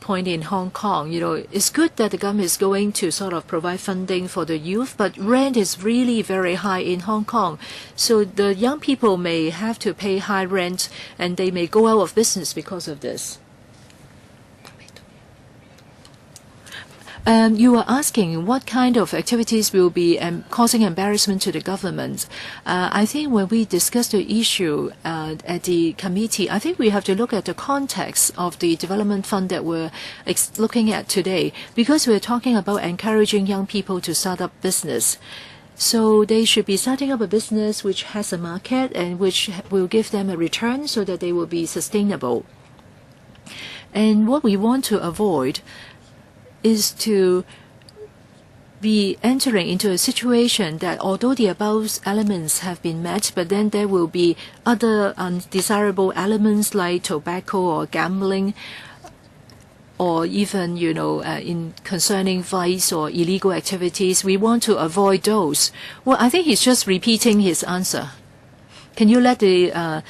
point in Hong Kong. It's good that the government is going to sort of provide funding for the youth, but rent is really very high in Hong Kong. So the young people may have to pay high rent and they may go out of business because of this. You were asking what kind of activities will be causing embarrassment to the government. I think when we discussed the issue at the committee, I think we have to look at the context of the development fund that we're looking at today, because we're talking about encouraging young people to start up business. So they should be starting up a business which has a market and which will give them a return so that they will be sustainable. And what we want to avoid is to be entering into a situation that although the above elements have been met, but then there will be other undesirable elements like tobacco or gambling, or even, in concerning vice or illegal activities. We want to avoid those. Well, I think he's just repeating his answer. Can you let the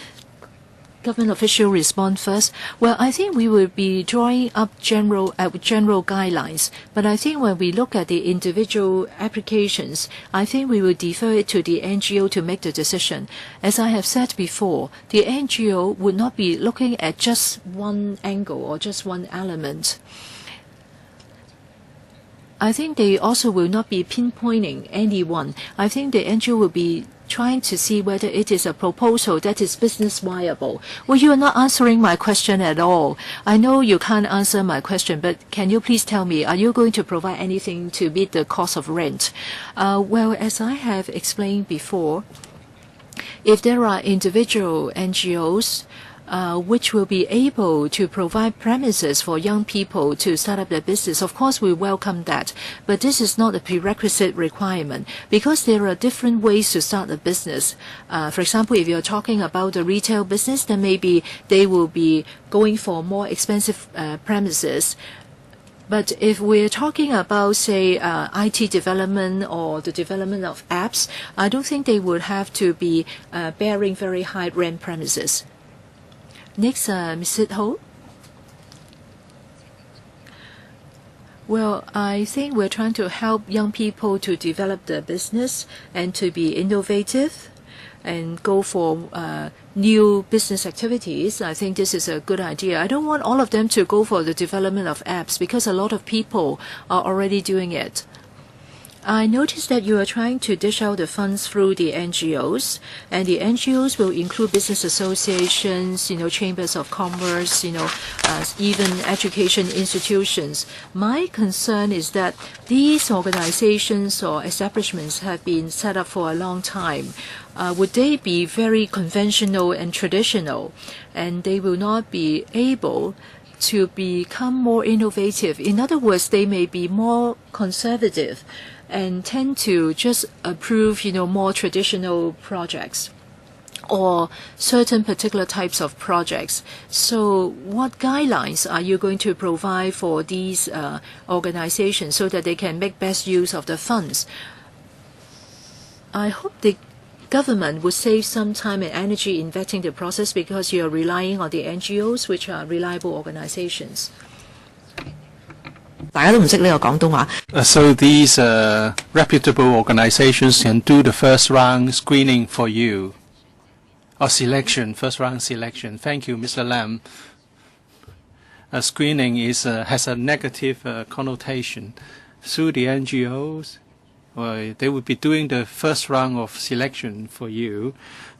government official respond first? Well, I think we will be drawing up general guidelines, but I think when we look at the individual applications, I think we will defer it to the NGO to make the decision. As I have said before, the NGO would not be looking at just one angle or just one element. I think they also will not be pinpointing anyone. I think the NGO will be trying to see whether it is a proposal that is business viable. Well, you are not answering my question at all. I know you can't answer my question, but can you please tell me, are you going to provide anything to meet the cost of rent? Well, as I have explained before, if there are individual NGOs which will be able to provide premises for young people to start up their business, of course we welcome that. But this is not a prerequisite requirement, because there are different ways to start a business. For example, if you're talking about the retail business, then maybe they will be going for more expensive premises. But if we're talking about, say, IT development or the development of apps, I don't think they would have to be bearing very high rent premises. Next, Ms. Ho. Well, I think we're trying to help young people to develop their business and to be innovative and go for new business activities. I think this is a good idea. I don't want all of them to go for the development of apps, because a lot of people are already doing it. I noticed that you are trying to dish out the funds through the NGOs, and the NGOs will include business associations, chambers of commerce, even education institutions. My concern is that these organizations or establishments have been set up for a long time. Would they be very conventional and traditional, and they will not be able to become more innovative? In other words, they may be more conservative and tend to just approve, more traditional projects or certain particular types of projects. So what guidelines are you going to provide for these organizations so that they can make best use of the funds? I hope the government would save some time and energy in vetting the process, because you are relying on the NGOs, which are reliable organizations. So these reputable organizations can do the first round screening for you, or first round selection. Thank you, Mr. Lam. Screening has a negative connotation. Through the NGOs, they will be doing the first round of selection for you.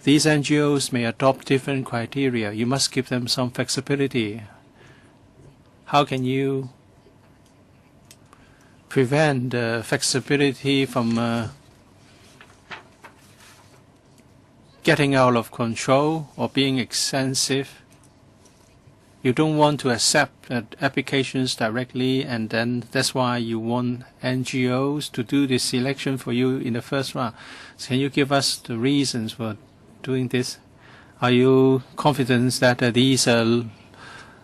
These NGOs may adopt different criteria. You must give them some flexibility. How can you prevent the flexibility from getting out of control or being excessive? You don't want to accept applications directly, and then that's why you want NGOs to do the selection for you in the first round. So can you give us the reasons for doing this? Are you confident that these are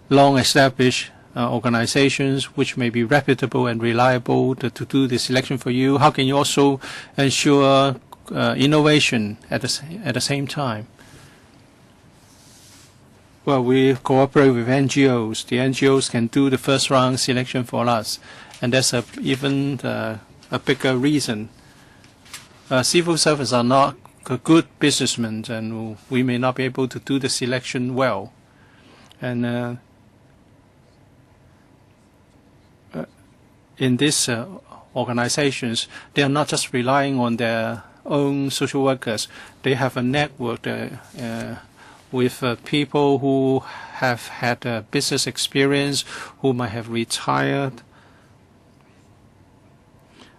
long-established organizations which may be reputable and reliable to do the selection for you? How can you also ensure innovation at the same time. Well, we cooperate with NGOs. The NGOs can do the first round selection for us, and that's even a bigger reason. Civil servants are not good businessmen, and we may not be able to do the selection well. And in these organizations, they are not just relying on their own social workers. They have a network with people who have had business experience, who might have retired.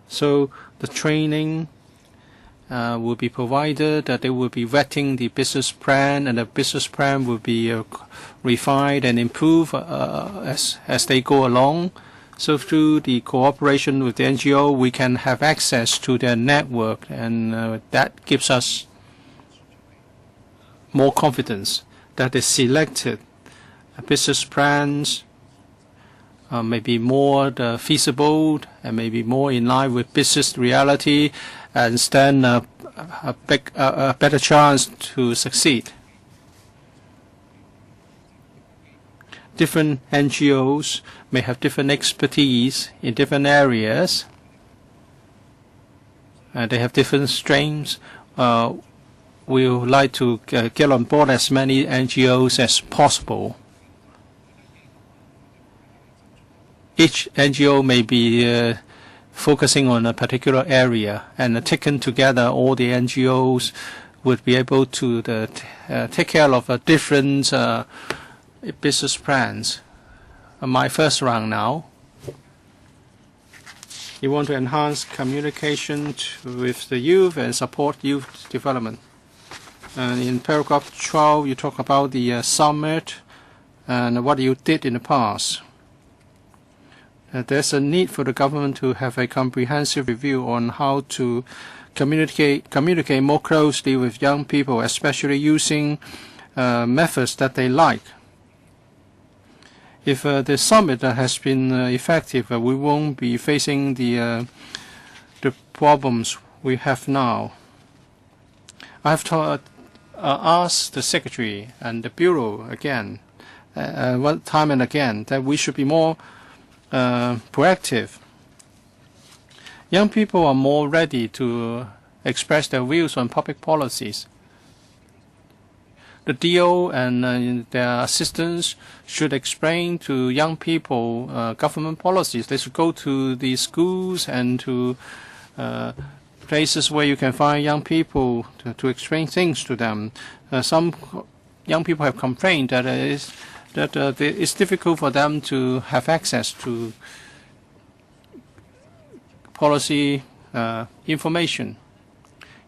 So the training will be provided, that they will be vetting the business plan, and the business plan will be refined and improved as they go along. So through the cooperation with the NGO, we can have access to their network, and that gives us more confidence that the selected business plans may be more feasible and may be more in line with business reality, and stand a better chance to succeed. Different NGOs may have different expertise in different areas. They have different strengths. We would like to get on board as many NGOs as possible. Each NGO may be focusing on a particular area, and taken together, all the NGOs would be able to take care of different business plans. My first round now. You want to enhance communication with the youth and support youth development. And in paragraph 12, you talk about the summit and what you did in the past. There's a need for the government to have a comprehensive review on how to communicate more closely with young people, especially using methods that they like. If the summit has been effective, we won't be facing the problems we have now. I have asked the Secretary and the Bureau again, one time and again, that we should be more proactive. Young people are more ready to express their views on public policies. The DO and their assistants should explain to young people government policies. They should go to the schools and to places where you can find young people to explain things to them. Some young people have complained that it's difficult for them to have access to policy information.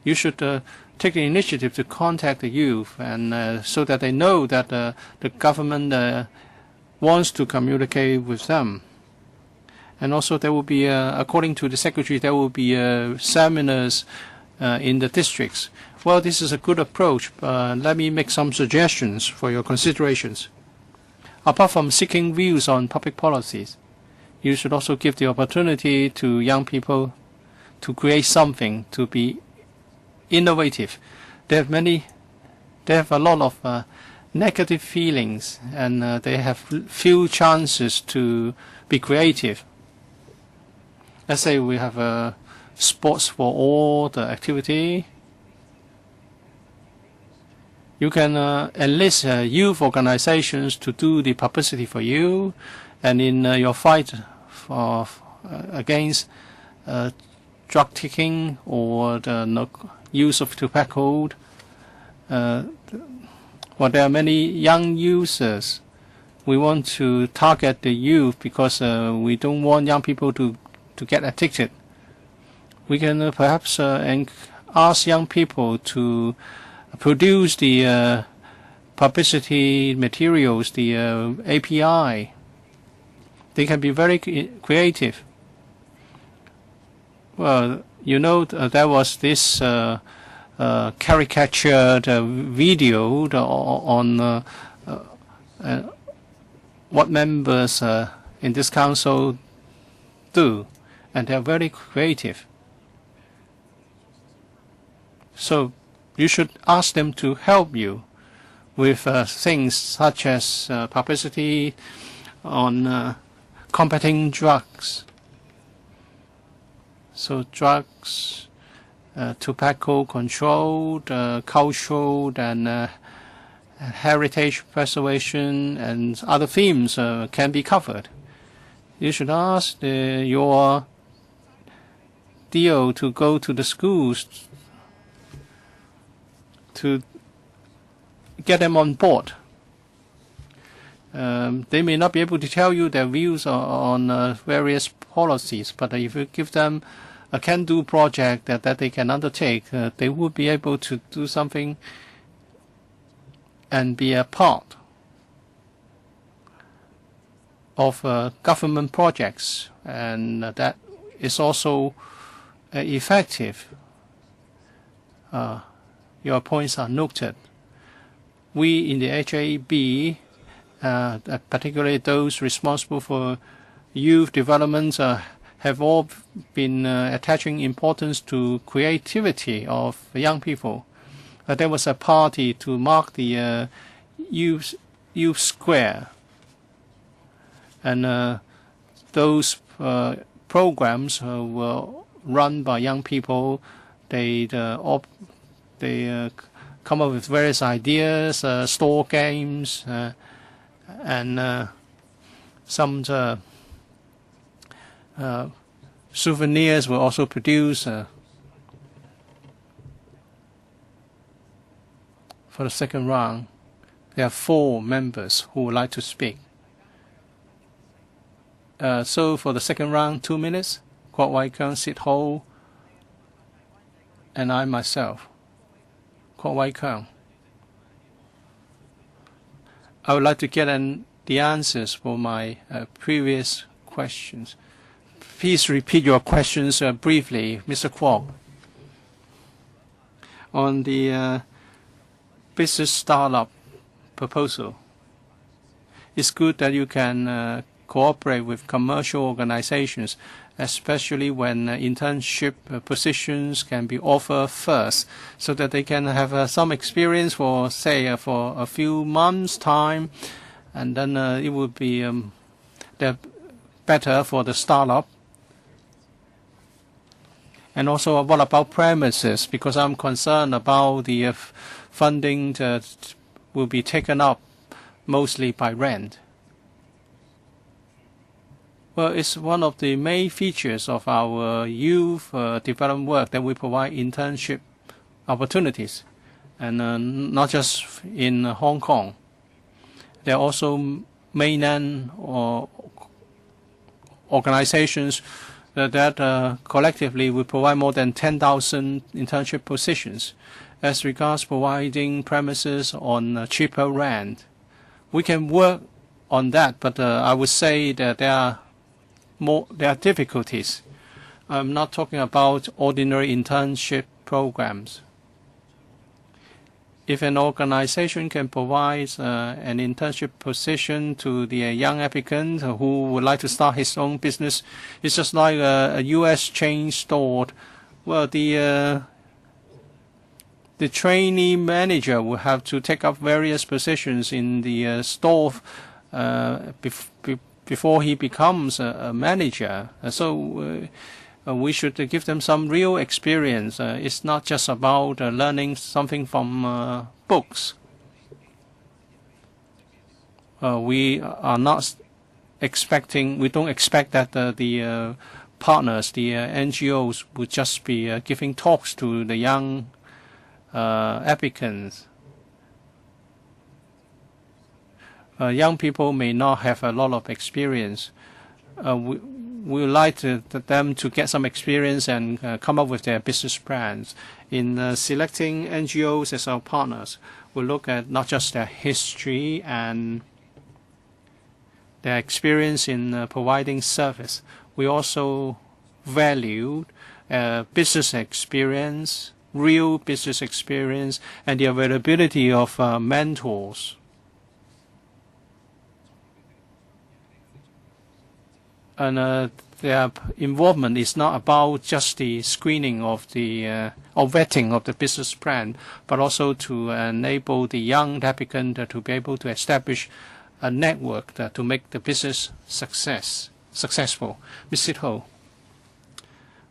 You should take the initiative to contact the youth, and so that they know that the government wants to communicate with them. And also there will be, according to the Secretary, there will be seminars in the districts. Well, this is a good approach, but let me make some suggestions for your considerations. Apart from seeking views on public policies, you should also give the opportunity to young people to create something, to be innovative. They have a lot of negative feelings, and they have few chances to be creative. Let's say we have a sports for all the activity. You can enlist youth organizations to do the publicity for you, and in your fight against drug taking or the use of tobacco. Well, there are many young users. We want to target the youth because we don't want young people to get addicted. We can perhaps ask young people to produce the publicity materials, the API. They can be very creative. Well, you know, there was this caricatured video on what members in this council do, and they are very creative. So you should ask them to help you with things such as publicity on combating drugs. So drugs, tobacco control, cultural and heritage preservation and other themes can be covered. You should ask your DO to go to the schools to get them on board. They may not be able to tell you their views on various policies, but if you give them a can-do project that they can undertake, they will be able to do something and be a part of government projects, and that is also effective. Your points are noted. We in the HAB, particularly those responsible for youth development, have all been attaching importance to creativity of young people. There was a party to mark the youth square, and those programs were run by young people. They come up with various ideas, store games, and some souvenirs were also produced. For the second round, there are 4 members who would like to speak. So for the second round, 2 minutes, Kwok Wai Keung, Sit Ho, and I myself. Kwok Wai Keung. I would like to get the answers for my previous questions. Please repeat your questions briefly, Mr. Kwok. On the business startup proposal, it's good that you can cooperate with commercial organizations, especially when internship positions can be offered first, so that they can have some experience for, say, for a few months' time, and then it would be better for the startup. And also, what about premises? Because I'm concerned about the funding that will be taken up mostly by rent. Well, it's one of the main features of our youth development work that we provide internship opportunities, and not just in Hong Kong. There are also mainland organizations that collectively will provide more than 10,000 internship positions. As regards providing premises on cheaper rent, we can work on that, but I would say that there are difficulties. I'm not talking about ordinary internship programs. If an organization can provide an internship position to the young applicant who would like to start his own business, it's just like a U.S. chain store. Well, the trainee manager will have to take up various positions in the store before he becomes a manager. So we should give them some real experience. It's not just about learning something from books. We don't expect that the partners, the NGOs, would just be giving talks to the young applicants. Young people may not have a lot of experience. We would like them to get some experience and come up with their business plans. In selecting NGOs as our partners, we'll look at not just their history and their experience in providing service. We also value business experience, real business experience, and the availability of mentors. and their involvement is not about just the screening of the or vetting of the business plan, but also to enable the young applicant to be able to establish a network to make the business successful. Mr. Ho.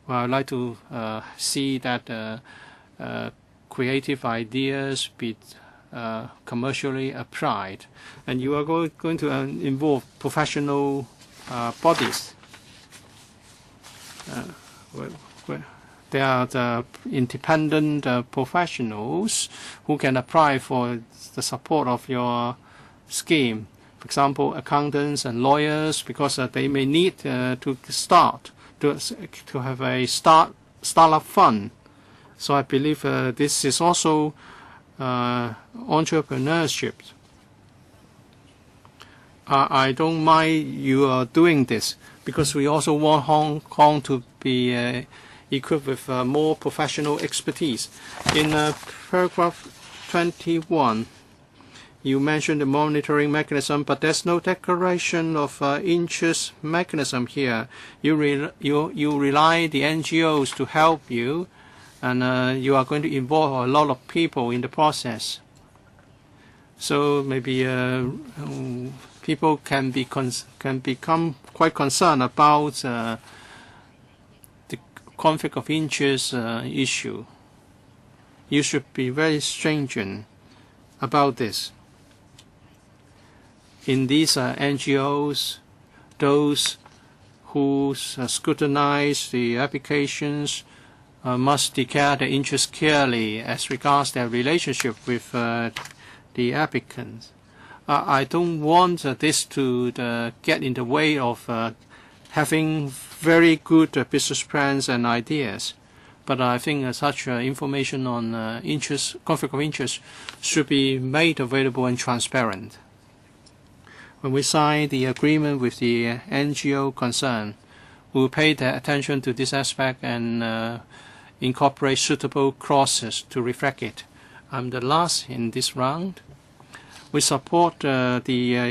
Well, I'd like to see that creative ideas be commercially applied, and you are going to involve professional bodies. They are the independent professionals who can apply for the support of your scheme. For example, accountants and lawyers, because they may need to have a startup fund. So I believe this is also entrepreneurship. I don't mind you are doing this, because we also want Hong Kong to be equipped with more professional expertise. In paragraph 21, you mentioned the monitoring mechanism, but there's no declaration of interest mechanism here. You rely the NGOs to help you, and you are going to involve a lot of people in the process. So maybe people can become quite concerned about the conflict of interest issue. You should be very stringent about this. In these NGOs, those who scrutinize the applications must declare their interest clearly as regards their relationship with the applicants. I don't want this to get in the way of having very good business plans and ideas. But I think such information on conflict of interest should be made available and transparent. When we sign the agreement with the NGO concerned, we will pay attention to this aspect and incorporate suitable clauses to reflect it. I'm the last in this round. We support the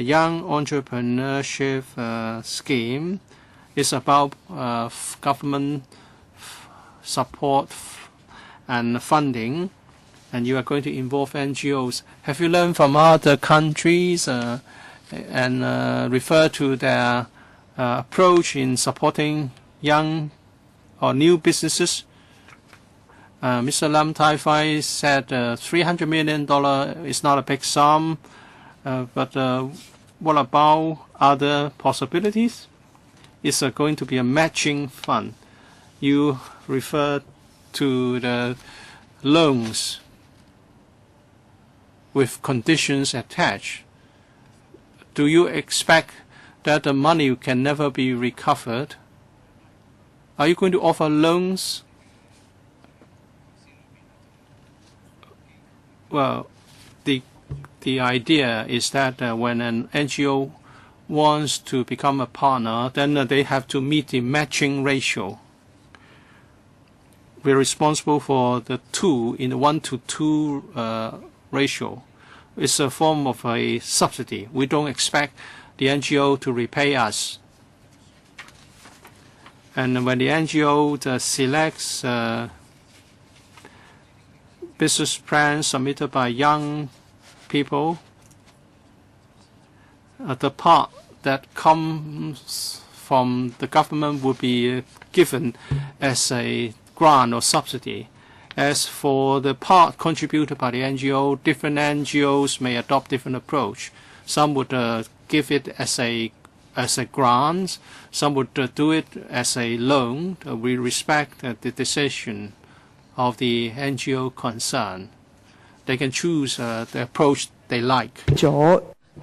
Young Entrepreneurship Scheme. It's about government support and funding, and you are going to involve NGOs. Have you learned from other countries and refer to their approach in supporting young or new businesses? Mr. Lam Tai Fai said $300 million is not a big sum, but what about other possibilities? It's going to be a matching fund. You refer to the loans with conditions attached. Do you expect that the money can never be recovered? Are you going to offer loans? Well, the idea is that when an NGO wants to become a partner, then they have to meet the matching ratio. We're responsible for the 2 in the 1:2 ratio. It's a form of a subsidy. We don't expect the NGO to repay us. And when the NGO selects business plans submitted by young people, the part that comes from the government will be given as a grant or subsidy. As for the part contributed by the NGO, different NGOs may adopt different approach. Some would give it as a grant. Some would do it as a loan. We respect the decision of the NGO concerned. They can choose the approach they like.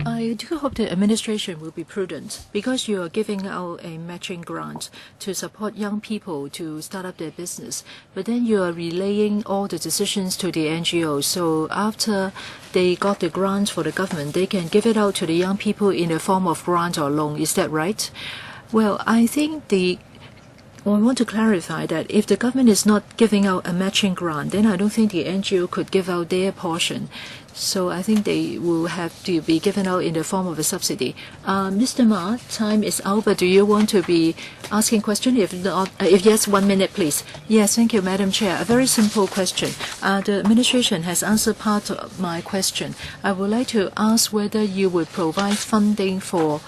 I do hope the administration will be prudent, because you are giving out a matching grant to support young people to start up their business, but then you are relaying all the decisions to the NGO. So after they got the grant for the government, they can give it out to the young people in the form of grant or loan. Is that right? Well, I think Well, I want to clarify that if the government is not giving out a matching grant, then I don't think the NGO could give out their portion. So I think they will have to be given out in the form of a subsidy. Mr. Ma, time is out, but do you want to be asking question? If not, if yes, 1 minute, please. Yes, thank you, Madam Chair. A very simple question. The administration has answered part of my question. I would like to ask whether you would provide funding for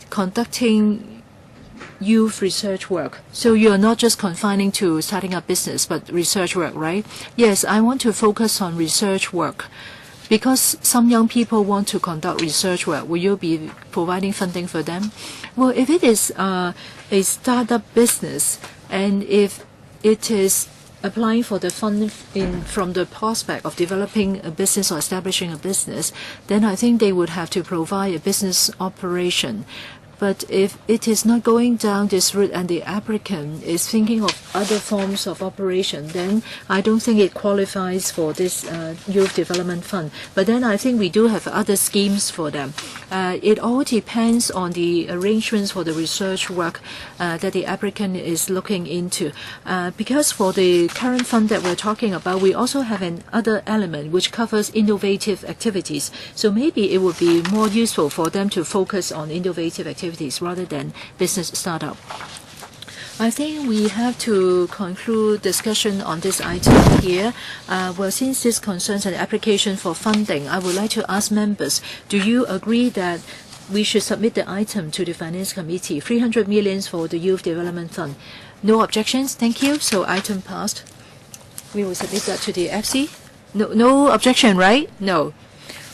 conducting youth research work. So you're not just confining to starting up business, but research work, right? Yes, I want to focus on research work because some young people want to conduct research work. Will you be providing funding for them? Well, if it is a startup business and if it is applying for the fund from the prospect of developing a business or establishing a business, then I think they would have to provide a business operation. But if it is not going down this route and the applicant is thinking of other forms of operation, then I don't think it qualifies for this Youth Development Fund. But then I think we do have other schemes for them. It all depends on the arrangements for the research work that the applicant is looking into. Because for the current fund that we're talking about, we also have another element which covers innovative activities. So maybe it would be more useful for them to focus on innovative activities rather than business startup. I think we have to conclude discussion on this item here. Well, since this concerns an application for funding, I would like to ask members, do you agree that we should submit the item to the Finance Committee, 300 million for the Youth Development Fund? No objections? Thank you. So item passed. We will submit that to the FC. No objection, right? No.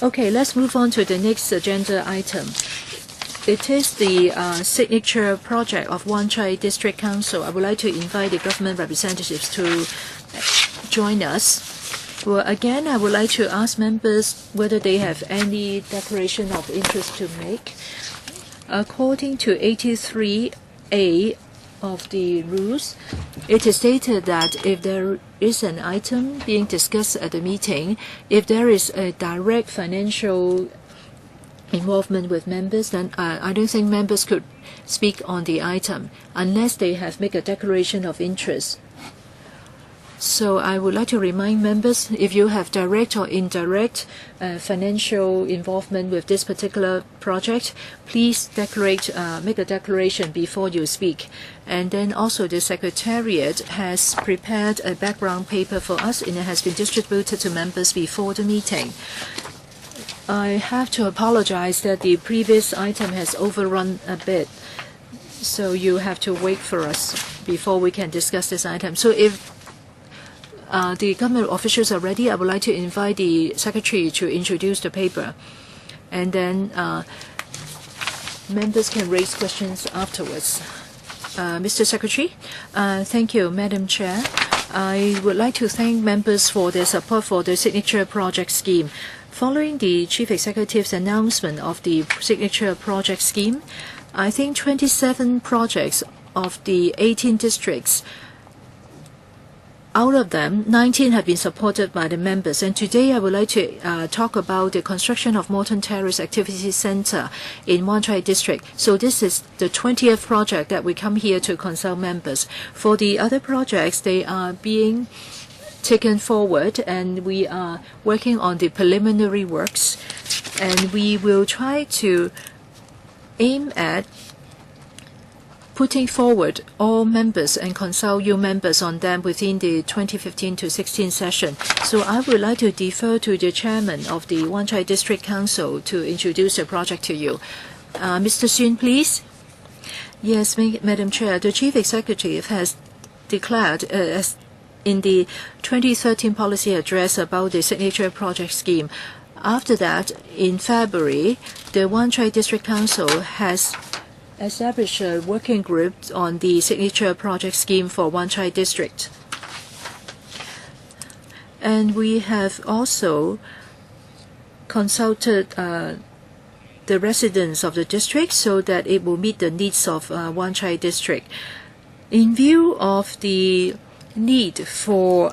Okay, let's move on to the next agenda item. It is the signature project of Wan Chai District Council. I would like to invite the government representatives to join us. Well, again, I would like to ask members whether they have any declaration of interest to make. According to 83A of the rules, it is stated that if there is an item being discussed at the meeting, if there is a direct financial involvement with members, then I don't think members could speak on the item unless they have made a declaration of interest. So I would like to remind members, if you have direct or indirect financial involvement with this particular project, please make a declaration before you speak. And then also the Secretariat has prepared a background paper for us and it has been distributed to members before the meeting. I have to apologize that the previous item has overrun a bit, so you have to wait for us before we can discuss this item. So if the government officials are ready, I would like to invite the Secretary to introduce the paper, and then members can raise questions afterwards. Mr. Secretary, thank you, Madam Chair. I would like to thank members for their support for the signature project scheme. Following the Chief Executive's announcement of the signature project scheme, I think 27 projects of the 18 districts, out of them, 19 have been supported by the members. And today I would like to talk about the construction of Modern Terrace Activity Center in Wan Chai District. So this is the 20th project that we come here to consult members. For the other projects, they are being taken forward and we are working on the preliminary works, and we will try to aim at putting forward all members and consult you members on them within the 2015-16 session. So I would like to defer to the chairman of the Wan Chai District Council to introduce the project to you. Mr. Sun, please. Yes, Madam Chair, the Chief Executive has declared in the 2013 policy address about the signature project scheme. After that, in February, the Wan Chai District Council has established a working group on the signature project scheme for Wan Chai District. And we have also consulted the residents of the district so that it will meet the needs of Wan Chai District. In view of the need for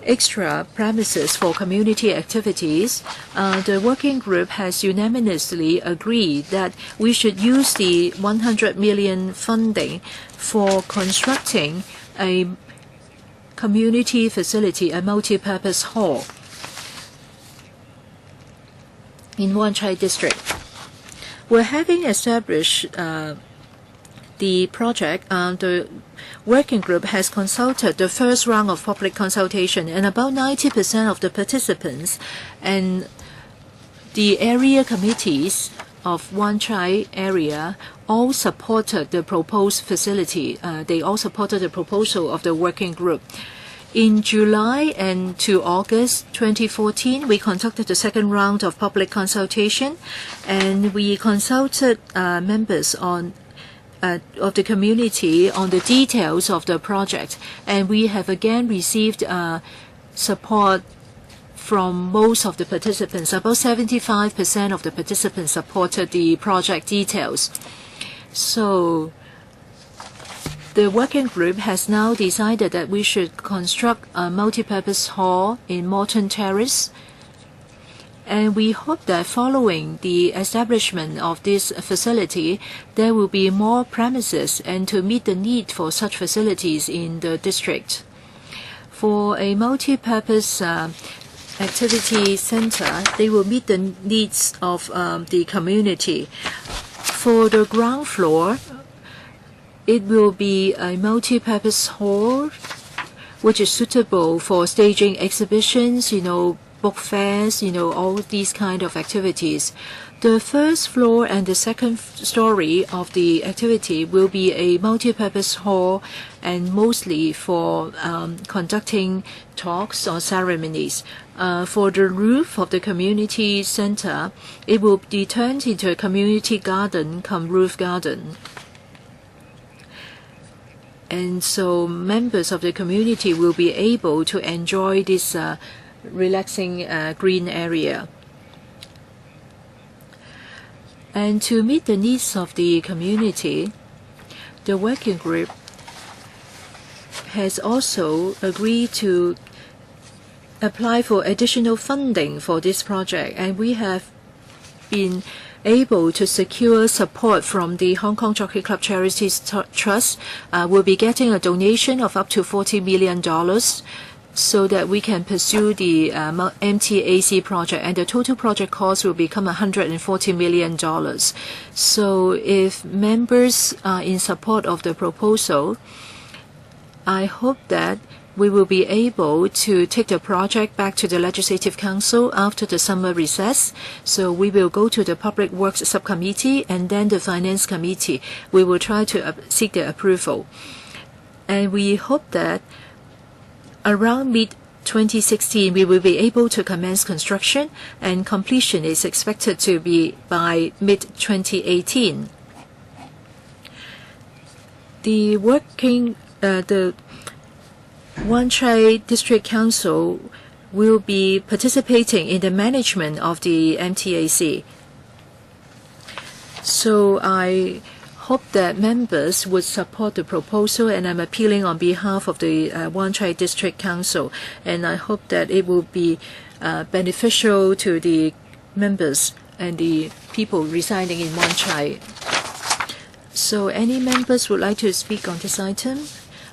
extra premises for community activities, the working group has unanimously agreed that we should use the 100 million funding for constructing a community facility, a multi-purpose hall in Wan Chai District. We're having established the project. The working group has consulted the first round of public consultation, and about 90% of the participants and the area committees of Wan Chai area all supported the proposed facility. They all supported the proposal of the working group. In July and to August 2014, we conducted the second round of public consultation, and we consulted members of the community on the details of the project. And we have again received support from most of the participants. About 75% of the participants supported the project details. So the working group has now decided that we should construct a multi-purpose hall in Morton Terrace, and we hope that following the establishment of this facility, there will be more premises and to meet the need for such facilities in the district. For a multi-purpose activity center, they will meet the needs of the community. For the ground floor, it will be a multi-purpose hall which is suitable for staging exhibitions, book fairs, all these kind of activities. The first floor and the second story of the activity will be a multi-purpose hall, and mostly for conducting talks or ceremonies. For the roof of the community center, it will be turned into a community garden come roof garden. And so members of the community will be able to enjoy this relaxing green area. And to meet the needs of the community, the working group has also agreed to apply for additional funding for this project, and we have been able to secure support from the Hong Kong Jockey Club Charities Trust. We'll be getting a donation of up to $40 million so that we can pursue the MTAC project, and the total project cost will become $140 million. So if members are in support of the proposal, I hope that we will be able to take the project back to the Legislative Council after the summer recess. So we will go to the Public Works Subcommittee and then the Finance Committee. We will try to seek their approval. And we hope that around mid-2016, we will be able to commence construction, and completion is expected to be by mid-2018. The Wan Chai District Council will be participating in the management of the MTAC. So I hope that members would support the proposal, and I'm appealing on behalf of the Wan Chai District Council, and I hope that it will be beneficial to the members and the people residing in Wan Chai. So any members would like to speak on this item?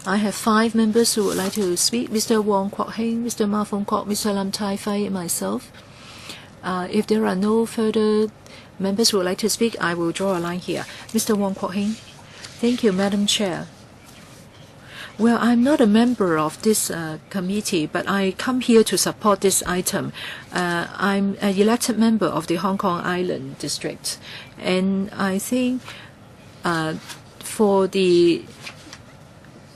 I have 5 members who would like to speak: Mr. Wong Kwok Heng, Mr. Ma Fong Kok, Mr. Lam Tai Fai, and myself. If there are no further members who would like to speak, I will draw a line here. Mr. Wong Kwok Heng. Thank you, Madam Chair. Well, I'm not a member of this committee, but I come here to support this item. I'm an elected member of the Hong Kong Island District, and I think for the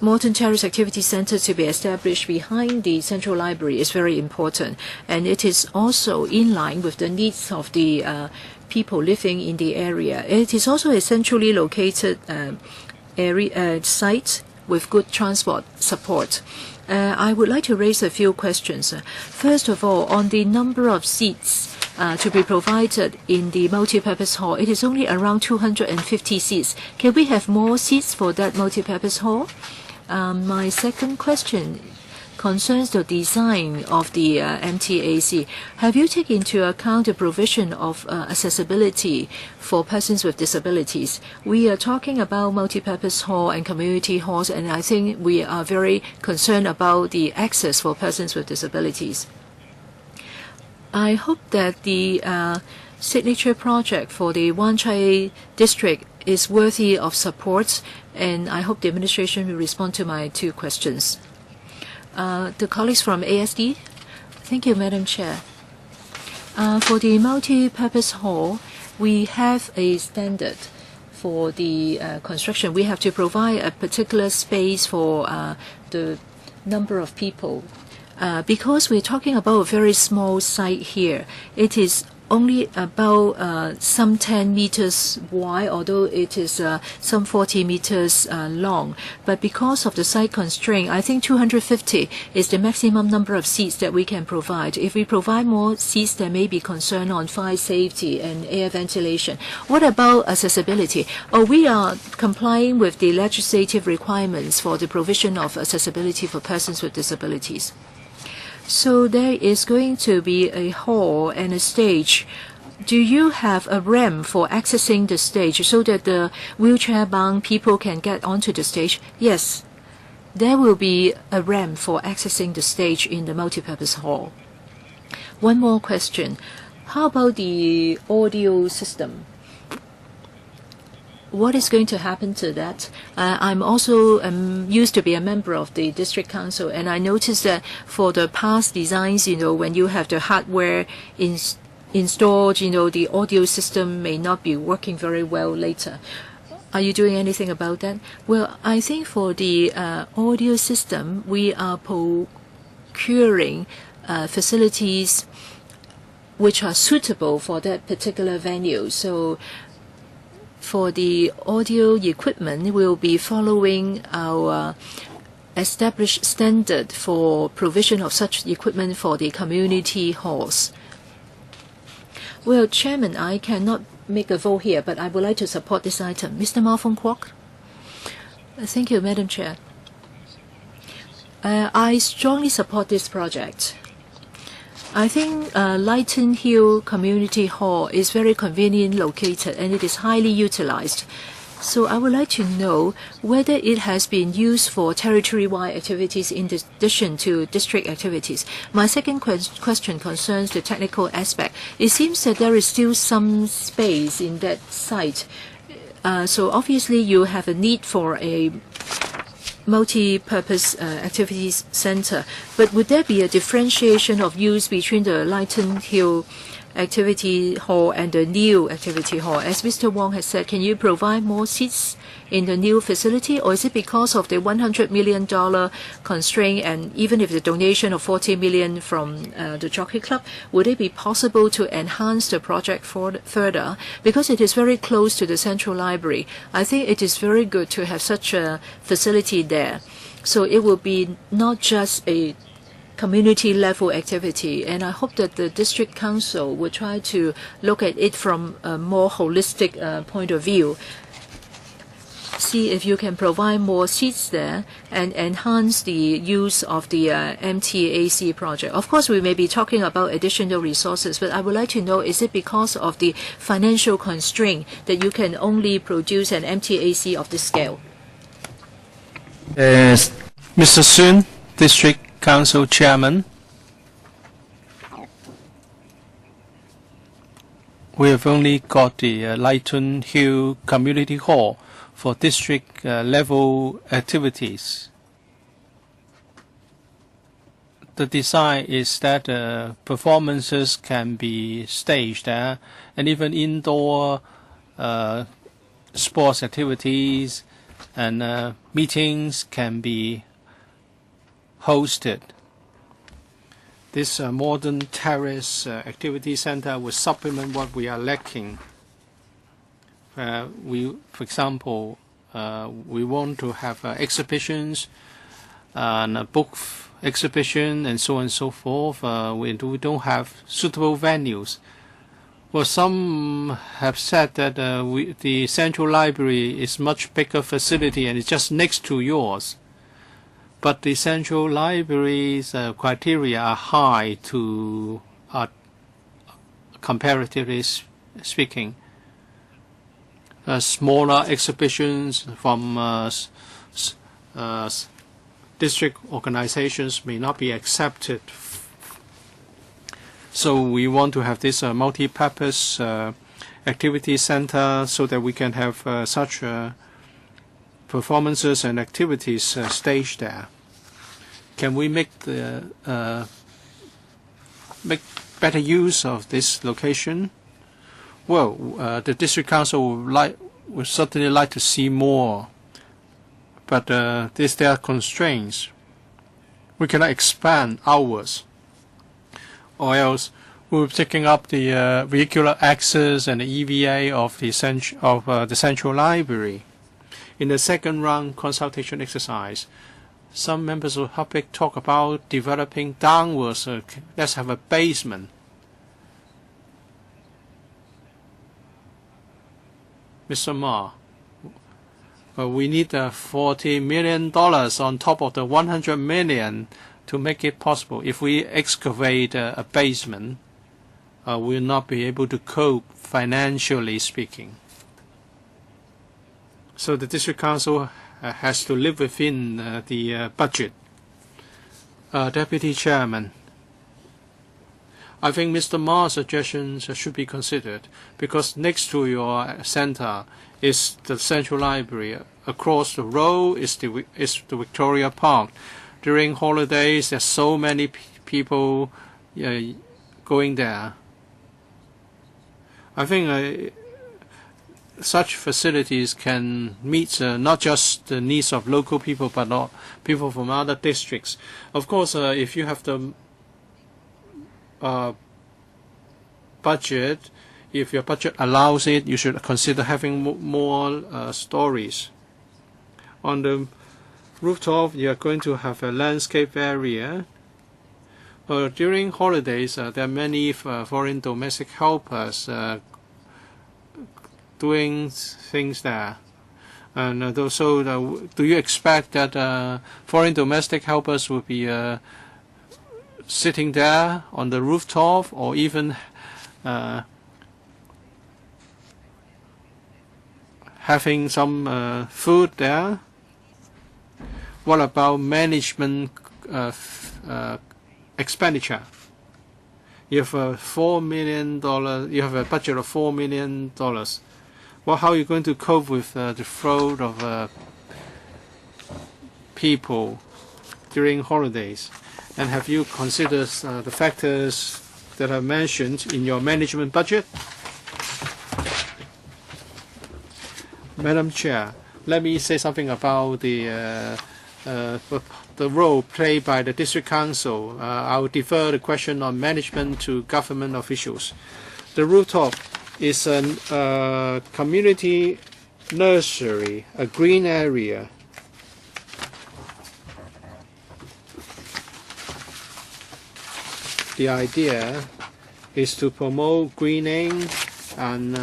Morton Terrace Activity Center to be established behind the Central Library is very important, and it is also in line with the needs of the people living in the area. It is also a centrally located site with good transport support. I would like to raise a few questions. First of all, on the number of seats to be provided in the multi-purpose hall, it is only around 250 seats. Can we have more seats for that multi-purpose hall? My second question concerns the design of the MTAC. Have you taken into account the provision of accessibility for persons with disabilities? We are talking about multipurpose hall and community halls, and I think we are very concerned about the access for persons with disabilities. I hope that the signature project for the Wan Chai district is worthy of support, and I hope the administration will respond to my two questions. The colleagues from ASD. Thank you, Madam Chair. For the multi-purpose hall, we have a standard for the construction. We have to provide a particular space for the number of people. Because we're talking about a very small site here, it is only about some 10 meters wide, although it is some 40 meters long. But because of the site constraint, I think 250 is the maximum number of seats that we can provide. If we provide more seats, there may be concern on fire safety and air ventilation. What about accessibility? We are complying with the legislative requirements for the provision of accessibility for persons with disabilities. So there is going to be a hall and a stage. Do you have a ramp for accessing the stage so that the wheelchair-bound people can get onto the stage? Yes, there will be a ramp for accessing the stage in the multipurpose hall. One more question. How about the audio system? What is going to happen to that? I'm also used to be a member of the district council, and I noticed that for the past designs, when you have the hardware installed, the audio system may not be working very well later. Are you doing anything about that? Well, I think for the audio system, we are procuring facilities which are suitable for that particular venue. So for the audio equipment, we'll be following our established standard for provision of such equipment for the community halls. Well, Chairman, I cannot make a vote here, but I would like to support this item. Mr. Ma Fong Kwok. Thank you, Madam Chair. I strongly support this project. I think Leighton Hill Community Hall is very conveniently located and it is highly utilized. So I would like to know whether it has been used for territory-wide activities in addition to district activities. My second question concerns the technical aspect. It seems that there is still some space in that site. So obviously you have a need for a multi-purpose activities center, but would there be a differentiation of use between the Leighton Hill Activity Hall and the new Activity Hall? As Mr. Wong has said, can you provide more seats in the new facility, or is it because of the $100 million constraint, and even if the donation of $40 million from the Jockey Club, would it be possible to enhance the project further? Because it is very close to the Central Library, I think it is very good to have such a facility there. So it will be not just a community level activity, and I hope that the district council will try to look at it from a more holistic point of view. See if you can provide more seats there and enhance the use of the MTAC project. Of course, we may be talking about additional resources, but I would like to know, is it because of the financial constraint that you can only produce an MTAC of this scale? Mr. Sun, District Council Chairman. We have only got the Leighton Hill Community Hall for district level activities. The design is that performances can be staged there, and even indoor sports activities and meetings can be hosted. This modern terrace activity center will supplement what we are lacking. For example, we want to have exhibitions and a book exhibition and so on and so forth. We don't have suitable venues. Well, some have said that the Central Library is much bigger facility and it's just next to yours. but the central library's criteria are high to comparatively speaking. Smaller exhibitions from district organizations may not be accepted. So we want to have this multi-purpose activity center so that we can have such performances and activities staged there. Can we make better use of this location? Well, the district council would certainly like to see more, but there are constraints. We cannot expand outwards, or else we'll be taking up the vehicular access and the EVA of the central library. In the second round consultation exercise, some members of the public talk about developing downwards. Let's have a basement. Mr. Ma, we need $40 million on top of the $100 million to make it possible. If we excavate a basement, we'll not be able to cope financially speaking. So the district council has to live within the budget. Deputy Chairman, I think Mr. Ma's suggestions should be considered because next to your center is the Central Library. Across the road is the Victoria Park. During holidays, there's so many people going there. I think such facilities can meet not just the needs of local people, but not people from other districts. Of course, if you have the budget, if your budget allows it, you should consider having more stories. On the rooftop, you are going to have a landscape area. During holidays, there are many foreign domestic helpers doing things there. And so do you expect that foreign domestic helpers will be sitting there on the rooftop or even having some food there? What about management expenditure? You have $4 million. You have a budget of $4 million. Well, how are you going to cope with the flow of people during holidays? And have you considered the factors that are mentioned in your management budget? Madam Chair, let me say something about the role played by the District Council. I will defer the question on management to government officials. The rooftop is a community nursery, a green area. The idea is to promote greening and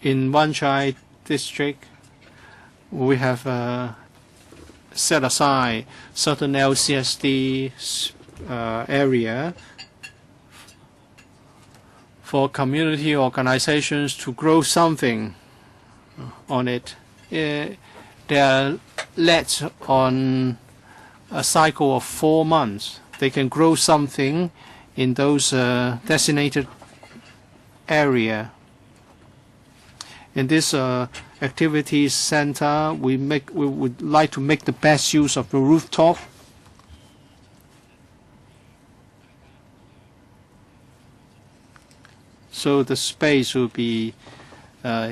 in Wan Chai district, we have set aside certain LCSD area for community organizations to grow something on it. They are let on a cycle of 4 months. They can grow something in those designated area. In this activities center, we would like to make the best use of the rooftop. So the space will be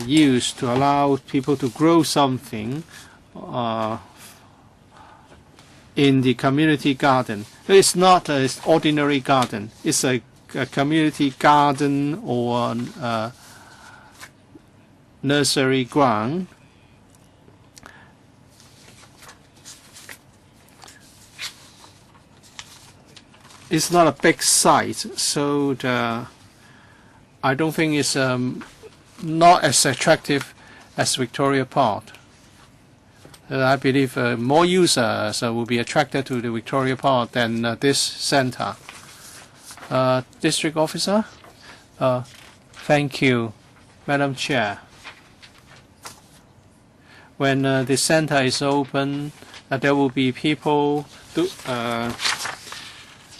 used to allow people to grow something in the community garden. It's not an ordinary garden. It's a community garden or nursery ground. It's not a big site, so I don't think it's not as attractive as Victoria Park. I believe more users will be attracted to the Victoria Park than this center. District Officer? Thank you, Madam Chair. When the center is open, there will be people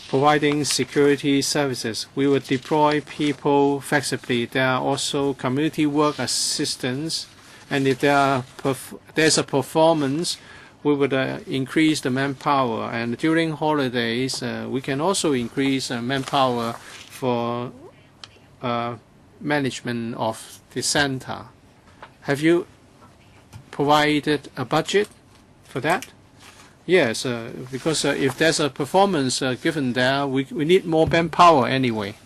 providing security services. We will deploy people flexibly. There are also community work assistants, and if there's a performance, we would increase the manpower. And during holidays, we can also increase manpower for management of the center. Have you provided a budget for that? Yes, because if there's a performance given there, we need more manpower anyway.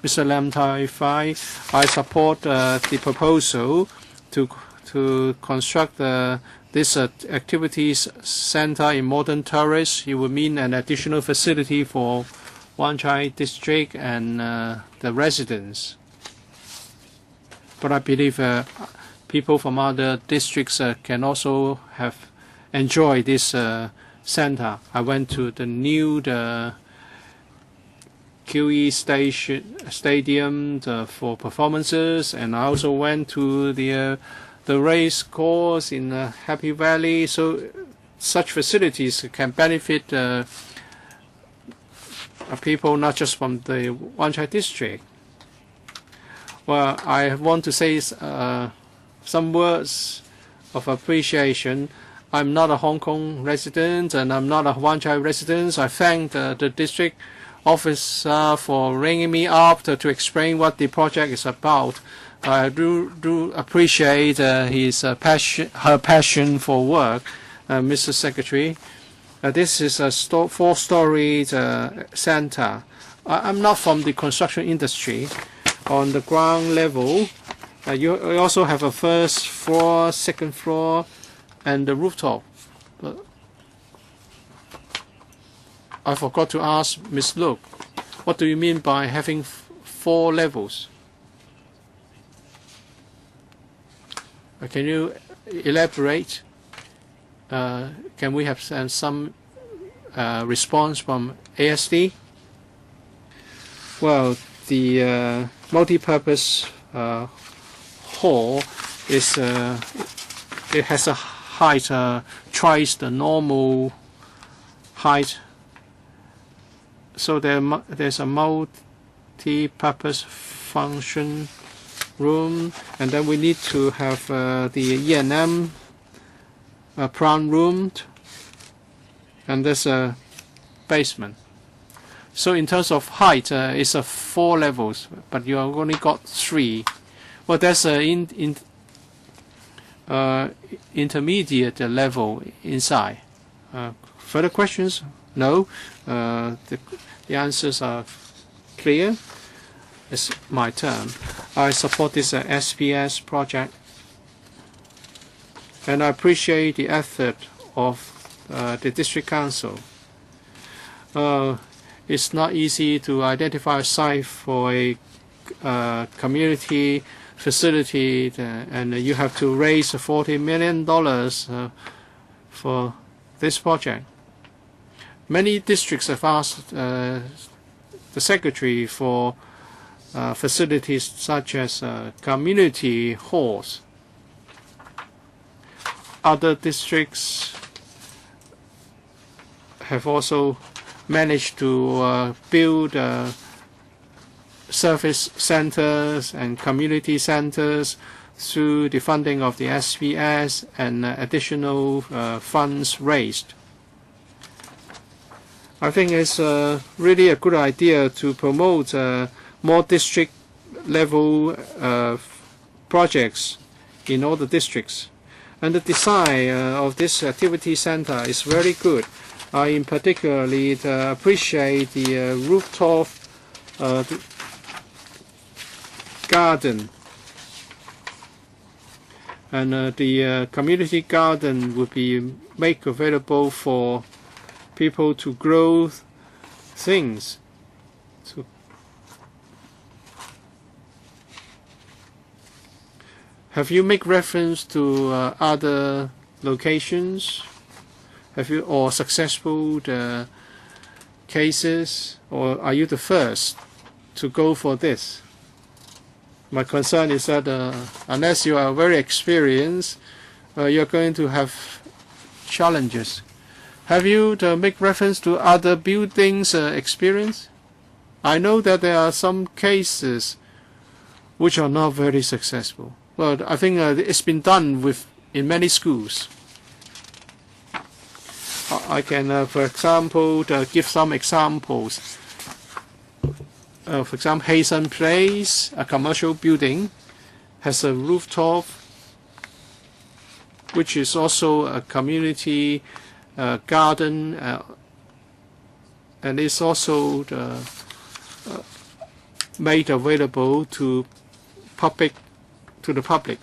Mr. Lam Tai Fai, I support the proposal to construct this activities center in Modern Terrace. It would mean an additional facility for Wan Chai District and the residents. But I believe people from other districts can also enjoy this center. I went to the new QE stadium for performances, and I also went to the race course in Happy Valley. So such facilities can benefit people not just from the Wan Chai district. Well, I want to say some words of appreciation. I'm not a Hong Kong resident and I'm not a Wan Chai resident. I thank the district officer for ringing me up to explain what the project is about. I do appreciate her passion for work, Mr. Secretary. This is a four-storied center. I'm not from the construction industry. On the ground level, you also have a first floor, second floor, and the rooftop. But I forgot to ask Ms. Luke, what do you mean by having 4 levels? Can you elaborate? Can we have some response from ASD? Well, the multi-purpose hall is it has a height twice the normal height. So there's a multi-purpose function room, and then we need to have the E&M plant room, and there's a basement. So in terms of height, it's 4 levels, but you have only got 3. Well, there's an intermediate level inside. Further questions? No. The answers are clear. It's my turn. I support this SPS project, and I appreciate the effort of the District Council. It's not easy to identify a site for a community facility, and you have to raise $40 million for this project. Many districts have asked the Secretary for facilities such as community halls. Other districts have also managed to build service centers and community centers through the funding of the SPS and additional funds raised. I think it's really a good idea to promote more district level projects in all the districts. And the design of this activity center is very good. I in particularly appreciate the rooftop garden, and the community garden would be made available for people to grow things. Have you made reference to other locations? Have you or successful cases, or are you the first to go for this? My concern is that unless you are very experienced, you're going to have challenges. Have you make reference to other buildings experience? I know that there are some cases which are not very successful. Well, I think it's been done in many schools. I can, for example, give some examples. For example, Hazen Place, a commercial building, has a rooftop, which is also a community garden, and it's also made available to the public,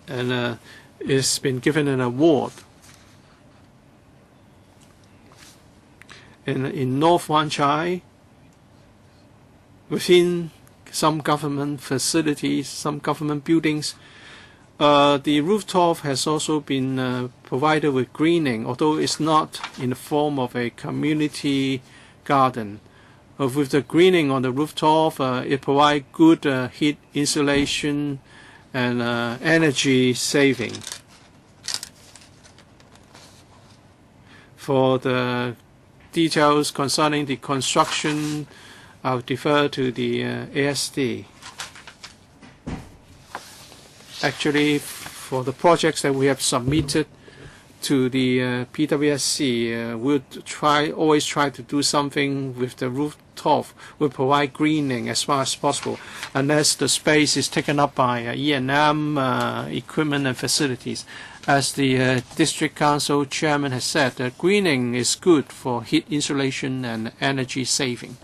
and it's been given an award. And in North Wan Chai, within some government facilities, some government buildings, the rooftop has also been provided with greening, although it's not in the form of a community garden. With the greening on the rooftop, it provides good heat insulation and energy saving. For the details concerning the construction, I'll defer to the ASD. Actually, for the projects that we have submitted to the PWSC, we'll always try to do something with the rooftop. We'll provide greening as far as possible, unless the space is taken up by E&M equipment and facilities. As the District Council Chairman has said, greening is good for heat insulation and energy saving.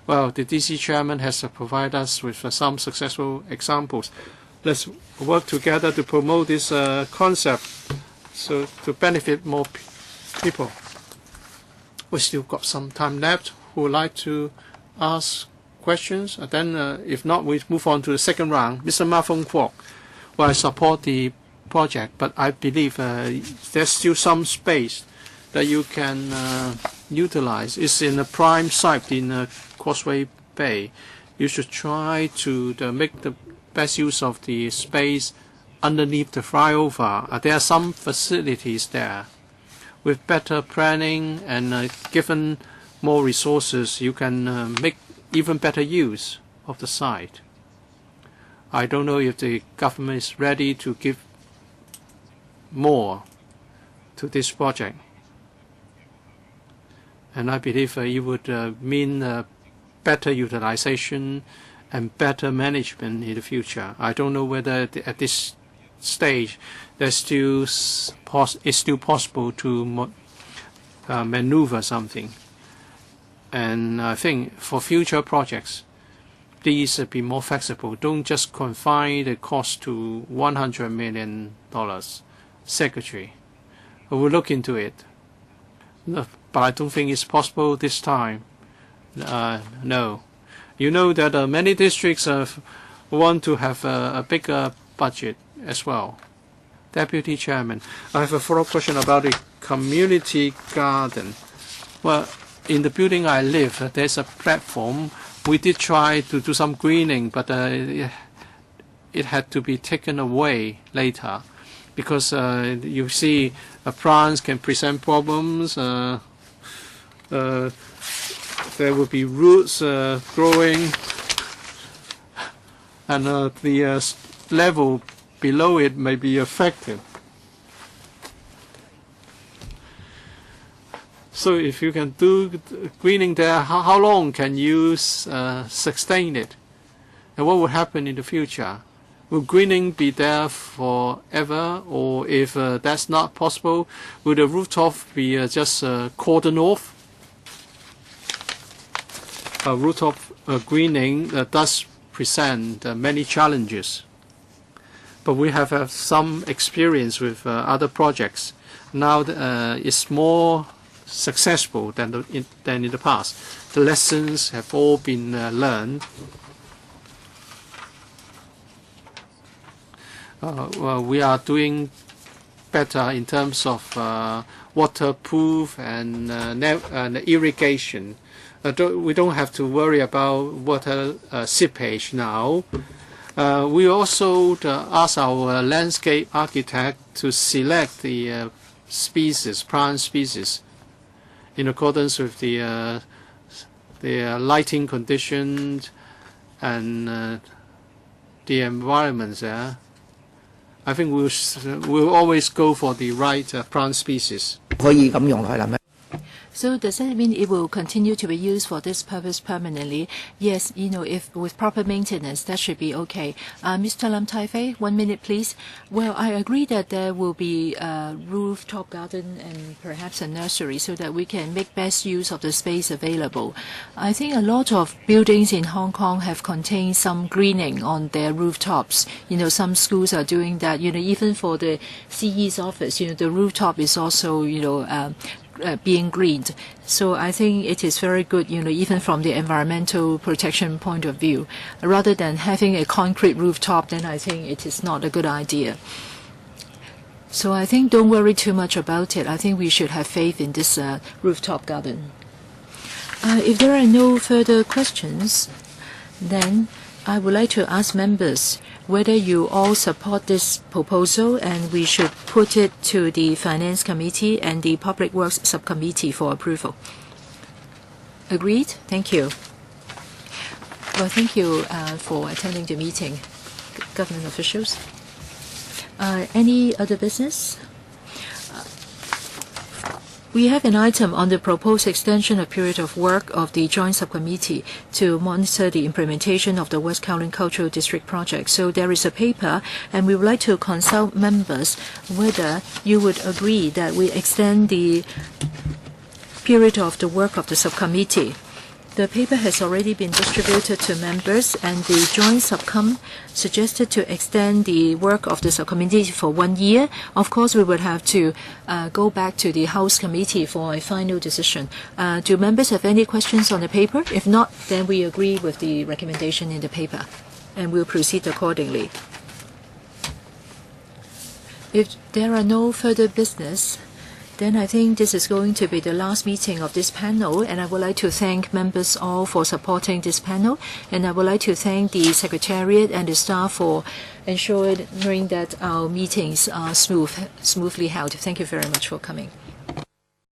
Well, the DC Chairman has provided us with some successful examples. Let's work together to promote this concept, so to benefit more people. We still got some time left. Who would like to ask questions? And then, if not, we move on to the second round. Mr. Ma Fong Kwok. Well, I support the project, but I believe there's still some space that you can utilize. It's in a prime site in Causeway Bay. You should try to make the best use of the space underneath the flyover. There are some facilities there. With better planning and given more resources, you can make even better use of the site. I don't know if the government is ready to give more to this project. And I believe it would mean better utilization and better management in the future. I don't know whether at this stage it's still possible to maneuver something. And I think for future projects, please be more flexible. Don't just confine the cost to $100 million. Secretary, I will look into it. No, but I don't think it's possible this time. No. You know that many districts want to have a bigger budget as well. Deputy Chairman, I have a follow-up question about the community garden. Well, in the building I live, there's a platform. We did try to do some greening, but it had to be taken away later, because you see plants can present problems. There will be roots growing, and the level below it may be affected. So if you can do greening there, how long can you sustain it? And what will happen in the future? Will greening be there forever, or if that's not possible, will the rooftop be just cordoned off? Rooftop greening does present many challenges, but we have some experience with other projects. Now it's more successful than in the past. The lessons have all been learned. we are doing better in terms of waterproof and irrigation. We don't have to worry about water seepage now. We also ask our landscape architect to select the plant species in accordance with the lighting conditions and the environment there. I think we'll always go for the right plant species. So does that mean it will continue to be used for this purpose permanently? Yes, if with proper maintenance, that should be okay. Mr. Lam Tai Fei, 1 minute, please. Well, I agree that there will be a rooftop garden and perhaps a nursery so that we can make best use of the space available. I think a lot of buildings in Hong Kong have contained some greening on their rooftops. Some schools are doing that. Even for the CE's office, the rooftop is also, being greened. So I think it is very good, even from the environmental protection point of view. Rather than having a concrete rooftop, then I think it is not a good idea. So I think don't worry too much about it. I think we should have faith in this rooftop garden. If there are no further questions, then I would like to ask members whether you all support this proposal and we should put it to the Finance Committee and the Public Works Subcommittee for approval. Agreed? Thank you. Well, thank you for attending the meeting, government officials. Any other business? We have an item on the proposed extension of period of work of the Joint Subcommittee to monitor the implementation of the West Kowloon Cultural District project. So there is a paper, and we would like to consult members whether you would agree that we extend the period of the work of the subcommittee. The paper has already been distributed to members, and the Joint Subcom suggested to extend the work of the subcommittee for 1 year. Of course, we would have to go back to the House Committee for a final decision. Do members have any questions on the paper? If not, then we agree with the recommendation in the paper, and we'll proceed accordingly. If there are no further business, then I think this is going to be the last meeting of this panel, and I would like to thank members all for supporting this panel, and I would like to thank the Secretariat and the staff for ensuring that our meetings are smoothly held. Thank you very much for coming.